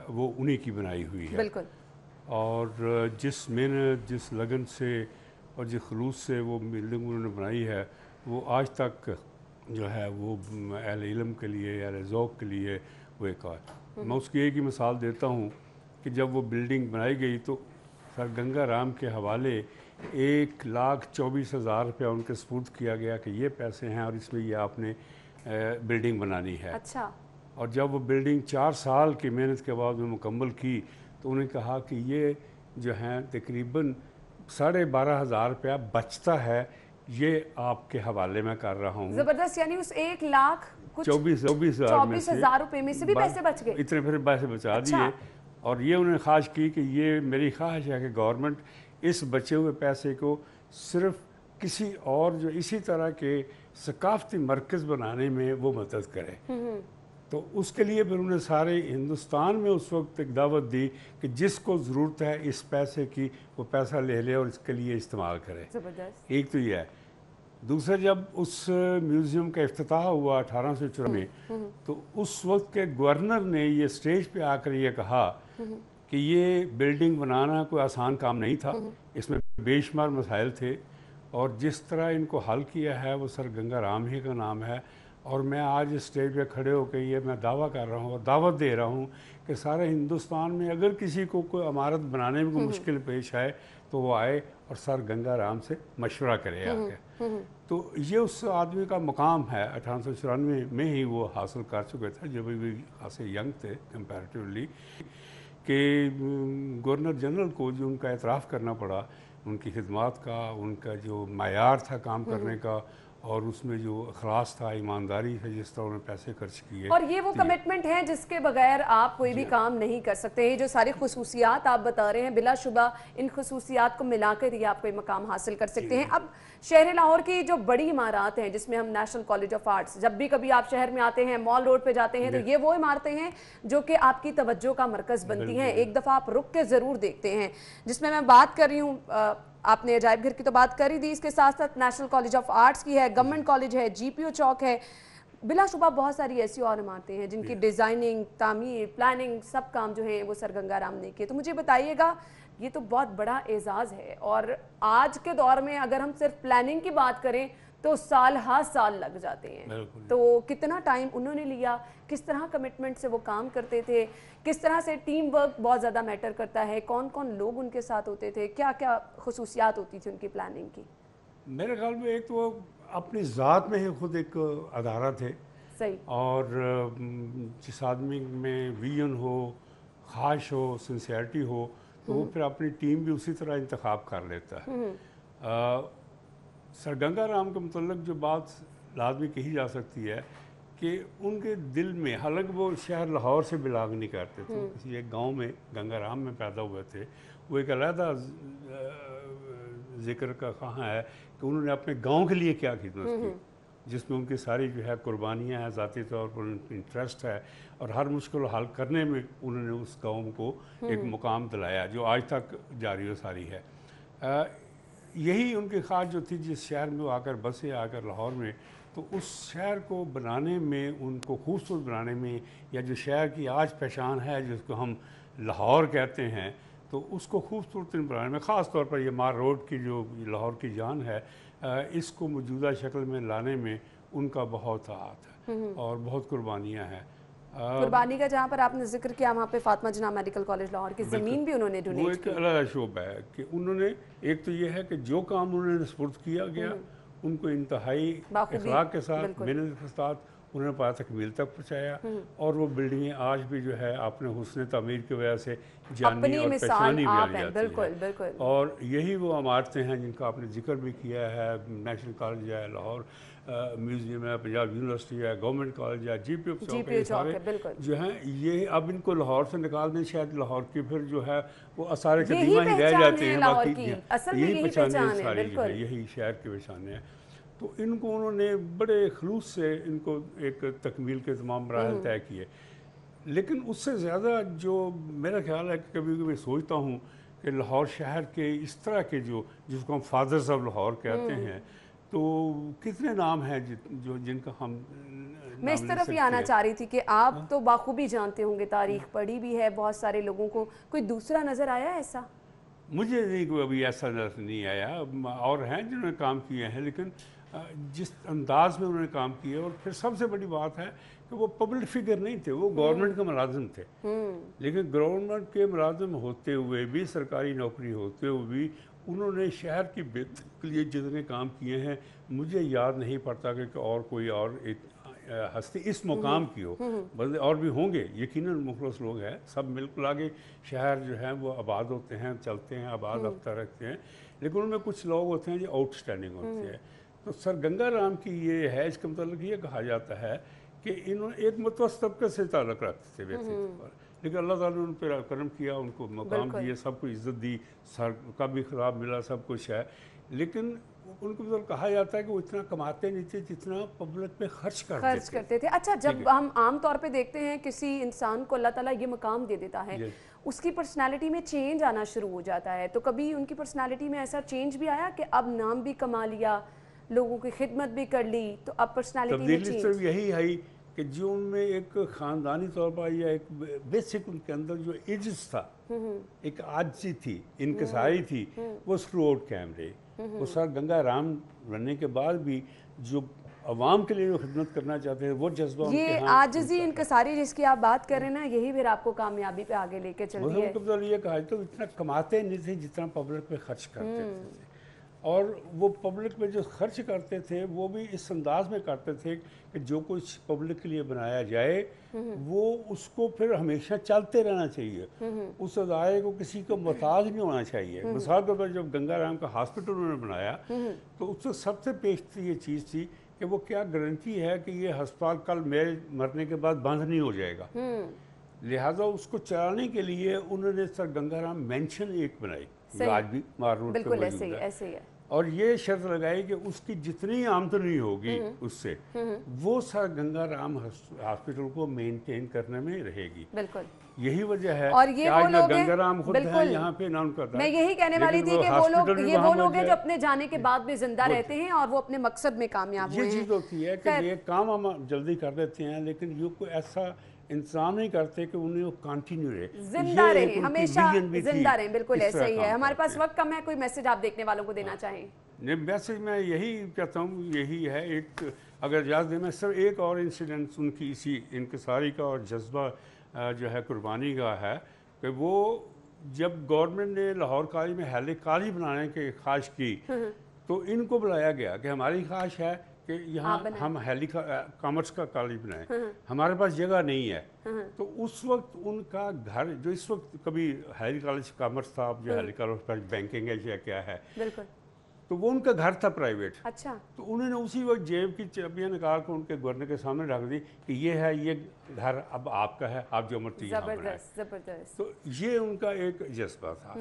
Speaker 7: वो उन्हीं की बनाई हुई है।
Speaker 1: बिल्कुल।
Speaker 7: और जिस मेहनत, जिस लगन से और जिस खलूस से वो बिल्डिंग उन्होंने बनाई है, वो आज तक जो है वो अहले इल्म के लिए, अहले ज़ौक़ के लिए वो एक मैं उसकी एक ही मिसाल देता हूँ कि जब वो बिल्डिंग बनाई गई तो सर गंगा राम के हवाले 1,24,000 रुपया उनके सपुर्द किया गया कि ये पैसे हैं और इसमें ये आपने बिल्डिंग बनानी है।
Speaker 1: अच्छा।
Speaker 7: और जब वो बिल्डिंग 4 साल की मेहनत के बाद में मुकम्मल की तो उन्हें कहा कि ये जो हैं तकरीबन 12,500 रुपया बचता है, ये आपके हवाले में कर रहा हूँ।
Speaker 1: जबरदस्त। यानी उस
Speaker 7: 1,24,000
Speaker 1: रुपए में से भी पैसे बच गए।
Speaker 7: इतने फिर पैसे बचा दिए। और ये उन्होंने ख्वाहिश की कि ये मेरी ख्वाहिश है कि गवर्नमेंट इस बचे हुए पैसे को सिर्फ किसी और जो इसी तरह के सकाफती मरकज़ बनाने में वो मदद करे। तो उसके लिए फिर उन्होंने सारे हिंदुस्तान में उस वक्त एक दावत दी कि जिसको ज़रूरत है इस पैसे की वो पैसा ले ले और इसके लिए इस्तेमाल करे।
Speaker 1: ज़बरदस्त।
Speaker 7: एक तो ये है। दूसरा, जब उस म्यूज़ियम का इफ्तिताह हुआ 1894 में, तो उस वक्त के गवर्नर ने ये स्टेज पे आकर ये कहा कि ये बिल्डिंग बनाना कोई आसान काम नहीं था, इसमें बेशुमार मसाइल थे और जिस तरह इनको हल किया है वो सर गंगा राम ही का नाम है। और मैं आज स्टेज पे खड़े होकर ये मैं दावा कर रहा हूँ और दावत दे रहा हूँ कि सारे हिंदुस्तान में अगर किसी को कोई इमारत बनाने में कोई मुश्किल पेश आए तो वो आए और सर गंगा राम से मशवरा करे आके। तो ये उस आदमी का मकाम है। 1894 में ही वो हासिल कर चुके थे जब भी खासे यंग थे कंपैरेटिवली, कि गवर्नर जनरल को जो उनका एतराफ़ करना पड़ा उनकी खिदमात का, उनका जो मायार था काम करने का और उसमें जो अखलास था, ईमानदारी है, जिस तरह उन्होंने पैसे खर्च किए।
Speaker 1: और ये वो कमिटमेंट है जिसके बगैर आप कोई भी काम नहीं कर सकते। ये जो सारी खुसूसियात आप बता रहे हैं, बिलाशुबा इन खुसूसियात को मिलाकर ही आप कोई मकाम हासिल कर सकते हैं। अब शहर लाहौर की जो बड़ी इमारत हैं जिसमें हम नेशनल कॉलेज ऑफ आर्ट्स, जब भी कभी आप शहर में आते हैं, मॉल रोड पे जाते हैं, तो ये वो इमारतें हैं जो कि आपकी तवज्जो का मरकज़ बनती हैं। एक दफ़ा आप रुक के ज़रूर देखते हैं। जिसमें मैं बात कर रही हूँ, आपने अजायब घर की तो बात कर ही दी, इसके साथ साथ नेशनल कॉलेज ऑफ आर्ट्स की है, गवर्नमेंट कॉलेज है, GPO चौक है, बिलाशुबा बहुत सारी ऐसी और इमारतें हैं जिनकी डिज़ाइनिंग, तामीर, प्लानिंग, सब काम जो है वो सर गंगा राम ने किए। तो मुझे बताइएगा, ये तो बहुत बड़ा एजाज़ है और आज के दौर में अगर हम सिर्फ प्लानिंग की बात करें तो साल हर साल लग जाते हैं। तो कितना टाइम उन्होंने लिया, किस तरह कमिटमेंट से वो काम करते थे, किस तरह से टीम वर्क बहुत ज़्यादा मैटर करता है, कौन कौन लोग उनके साथ होते थे, क्या क्या खुसूसियात होती थी उनकी प्लानिंग की?
Speaker 7: मेरे ख्याल में एक तो वो अपनी ज़ात में ही खुद एक अदारा थे।
Speaker 1: सही।
Speaker 7: और जिस आदमी में विजन हो, ख्वाहिश हो, सिंसियरिटी हो, तो वो फिर अपनी टीम भी उसी तरह इंतखाब कर लेता है। सर गंगा राम के मुतल्लिक़ जो बात लाजमी कही जा सकती है कि उनके दिल में, हालांकि वो शहर लाहौर से बिलोंग नहीं करते थे, किसी एक गांव में गंगा राम में पैदा हुए थे। वो एक अलहदा जिक्र का कहाँ है कि उन्होंने अपने गांव के लिए क्या खिदमत की, जिसमें उनकी सारी जो है कुर्बानियाँ हैं, ज़ाती तौर पर उनका इंटरेस्ट है और हर मुश्किल हल करने में उन्होंने उस गाँव को एक मुकाम दिलाया जो आज तक जारी व सारी है। यही उनकी ख्वाहिश जो थी, जिस शहर में वो आकर बसे, आकर लाहौर में, तो उस शहर को बनाने में, उनको खूबसूरत बनाने में, या जो शहर की आज पहचान है जिसको हम लाहौर कहते हैं, तो उसको खूबसूरत बनाने में, ख़ास तौर पर ये मार रोड की जो लाहौर की जान है, इसको मौजूदा शक्ल में लाने में उनका बहुत हाथ है और बहुत कुर्बानियाँ हैं।
Speaker 1: कुर्बानी का जहाँ पर आपने जिक्र किया, वहाँ पे फातिमा जिन्ना मेडिकल कॉलेज लाहौर की ज़मीन भी उन्होंने डोनेट की।
Speaker 7: वो एक अलग शोबा है कि उन्होंने, एक तो ये है कि जो काम उन्होंने सपुर्द किया गया उनको इंतहाई इखलाक के साथ, मेहनत के साथ उन्होंने पाया तकमील तक पहुँचाया। और वो बिल्डिंगें आज भी जो है अपने हुस्न तामीर की वजह से जानी और पहचानी भी जाती है। और यही वो इमारतें हैं जिनका आपने जिक्र भी किया है। नेशनल कॉलेज है, लाहौर म्यूज़ियम है, पंजाब यूनिवर्सिटी है, गवर्नमेंट कॉलेज है, GPO चौक है, सारे जो हैं ये अब इनको लाहौर से निकाल दें, शायद लाहौर की फिर जो है वो आसार कदीमा ही रह जाते हैं। बाकी यही पहचाने सारी जो है, यही शहर की पहचाने हैं। तो इनको उन्होंने बड़े खलूस से इनको एक तकमील के तमाम मराहल तय किए। لیکن اس سے زیادہ جو میرا خیال ہے کہ کبھی کبھی سوچتا ہوں کہ لاہور شہر کے اس طرح کے جس کو ہم فادرز آف لاہور کہتے ہیں، تو کتنے نام ہیں جو جن کا ہم
Speaker 1: میں اس طرف ہی آنا چاہ رہی تھی کہ آپ تو بخوبی جانتے ہوں گے، تاریخ پڑھی بھی ہے بہت سارے لوگوں کو، کوئی دوسرا نظر آیا ایسا؟
Speaker 7: مجھے نہیں کوئی ابھی ایسا نظر نہیں آیا، اور ہیں جنہوں نے کام کیے ہیں، لیکن جس انداز میں انہوں نے کام کیا، اور پھر سب سے بڑی بات ہے کہ وہ پبلک فگر نہیں تھے، وہ گورنمنٹ کے ملازم تھے، لیکن گورنمنٹ کے ملازم ہوتے ہوئے بھی، سرکاری نوکری ہوتے ہوئے بھی، انہوں نے شہر کی بہتری کے لیے جتنے کام کیے ہیں، مجھے یاد نہیں پڑتا کہ اور کوئی اور ایک ہستی اس مقام کی ہو، بلکہ اور بھی ہوں گے یقیناً، مخلص لوگ ہیں، سب مل آگے شہر جو ہیں وہ آباد ہوتے ہیں، چلتے ہیں، آباد رفتہ رکھتے ہیں، لیکن ان میں کچھ لوگ ہوتے ہیں جو آؤٹ اسٹینڈنگ ہوتے ہیں۔ تو سر گنگا رام کی یہ ہے، اس کا متعلق یہ کہا جاتا ہے کہ انہوں نے ایک متوسط طبقے سے تعلق رکھتے تھے ویسے پر، لیکن اللہ تعالیٰ نے ان پہ کرم کیا، ان کو مقام دیے، سب کو عزت دی، سر کا بھی خراب ملا، سب کچھ ہے، لیکن ان کو مطلب کہا جاتا ہے کہ وہ اتنا کماتے نہیں تھے جتنا پبلک پہ خرچ کرتے تھے۔
Speaker 1: اچھا، جب ہم عام طور پہ دیکھتے ہیں کسی انسان کو اللہ تعالیٰ یہ مقام دے دیتا ہے، اس کی پرسنالٹی میں چینج آنا شروع ہو جاتا ہے، تو کبھی ان کی پرسنالٹی میں ایسا چینج بھی آیا کہ اب نام بھی کما لیا، لوگوں کی خدمت بھی کر لی، تو اب پرسنالٹی میں چینج؟
Speaker 7: صرف یہی ہے کہ جو ان میں ایک خاندانی طور پر یا ایک بیسک ان کے اندر جو عجز تھا، ایک عاجزی تھی، انکساری تھی، وہ تھرو آؤٹ قائم رہی۔ وہ سر گنگا رام بننے کے بعد بھی جو عوام کے لیے جو خدمت کرنا چاہتے ہیں، وہ جذبہ ان کے
Speaker 1: یہ عاجزی انکساری جس کی آپ بات کر رہے ہیں نا، یہی پھر آپ کو کامیابی پہ آگے لے کے چلتی ہے۔
Speaker 7: مطلب یہ کہا تو اتنا کماتے نہیں تھے جتنا پبلک پہ خرچ کرتے تھے، اور وہ پبلک میں جو خرچ کرتے تھے وہ بھی اس انداز میں کرتے تھے کہ جو کچھ پبلک کے لیے بنایا جائے وہ اس کو پھر ہمیشہ چلتے رہنا چاہیے، اس ادارے کو کسی کو محتاج نہیں ہونا چاہیے۔ مثال کے طور پر جب گنگا رام کا ہاسپٹل انہوں نے بنایا تو اس سے سب سے پیش یہ چیز تھی کہ وہ کیا گارنٹی ہے کہ یہ ہسپتال کل میرے مرنے کے بعد بند نہیں ہو جائے گا، لہٰذا اس کو چلانے کے لیے انہوں نے سر گنگا رام مینشن ایک بنائی، آج بھی مار روڈ پہ موجود ہے، اور یہ شرط لگائی کہ اس کی جتنی آمدنی ہوگی اس سے وہ سر گنگا رام ہاسپٹل کو مینٹین کرنے میں رہے گی۔
Speaker 1: بالکل
Speaker 7: یہی وجہ ہے
Speaker 1: اور یہ وہ لوگ
Speaker 7: گنگا رام خود ہیں یہاں پہ نام کرتا ہے۔
Speaker 1: میں یہی کہنے والی تھی کہ وہ لوگ ہیں جو اپنے جانے کے بعد بھی زندہ رہتے ہیں اور وہ اپنے مقصد میں کامیاب ہوئے ہیں۔
Speaker 7: یہ چیز ہوتی ہے کہ یہ کام ہم جلدی کر دیتے ہیں، لیکن یہ کوئی ایسا انتظام نہیں کرتے کہ انہیں وہ کنٹینیو رہے،
Speaker 1: زندہ رہیں، ہمیشہ زندہ رہیں۔ بالکل ایسا ہی ہے۔ ہمارے پاس وقت کم ہے، کوئی میسج آپ دیکھنے والوں کو دینا چاہیں؟
Speaker 7: میسج میں یہی کہتا ہوں، یہی ہے، ایک اگر اجازت دیں میں صرف ایک اور انسیڈنٹ ان کی اسی انکساری کا اور جذبہ جو ہے قربانی کا ہے کہ وہ جب گورنمنٹ نے لاہور کالج میں ہیلی کالج بنانے کی خواہش کی تو ان کو بلایا گیا کہ ہماری خواہش ہے کہ یہاں ہم ہیلی کامرس کا کالج بنائیں، ہمارے پاس جگہ نہیں ہے۔ تو اس وقت ان کا گھر جو اس وقت کبھی ہیلی کالج کامرس تھا، اب جو ہیلی کالج بینکنگ ہے یا کیا ہے، تو وہ ان کا گھر تھا پرائیویٹ۔
Speaker 1: اچھا، تو
Speaker 7: انہوں نے اسی وقت جیب کی چابیاں نکال کر ان کے گورنر کے سامنے رکھ دی کہ یہ ہے، یہ گھر اب آپ کا ہے، آپ جو مرضی یہاں بنائیں۔
Speaker 1: زبردست۔
Speaker 7: تو یہ ان کا ایک جذبہ تھا۔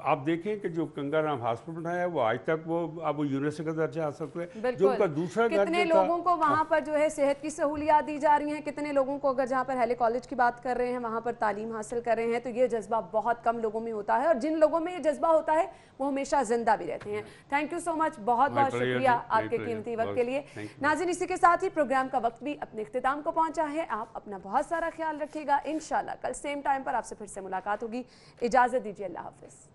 Speaker 7: آپ دیکھیں کہ جو گنگا رام ہاسپٹل بنایا ہے وہ آج تک وہ اب یونیورسٹی کا درجہ حاصل ہے، جو ان کا دوسرا گھر
Speaker 1: کتنے لوگوں کو وہاں پر جو ہے صحت کی سہولیات دی جا رہی ہیں، کتنے لوگوں کو اگر جہاں پر ہیلی کالج کی بات کر رہے ہیں وہاں پر تعلیم حاصل کر رہے ہیں، تو یہ جذبہ بہت کم لوگوں میں ہوتا ہے، اور جن لوگوں میں یہ جذبہ ہوتا ہے وہ ہمیشہ زندہ بھی رہتے ہیں۔ تھینک یو سو مچ، بہت بہت شکریہ آپ کے قیمتی وقت کے لیے۔ ناظرین، اسی کے ساتھ ہی پروگرام کا وقت بھی اپنے اختتام کو پہنچا ہے۔ آپ اپنا بہت سارا خیال رکھیے گا، انشاءاللہ کل سیم ٹائم پر آپ سے پھر سے ملاقات ہوگی۔ اجازت دیجیے، اللہ حافظ۔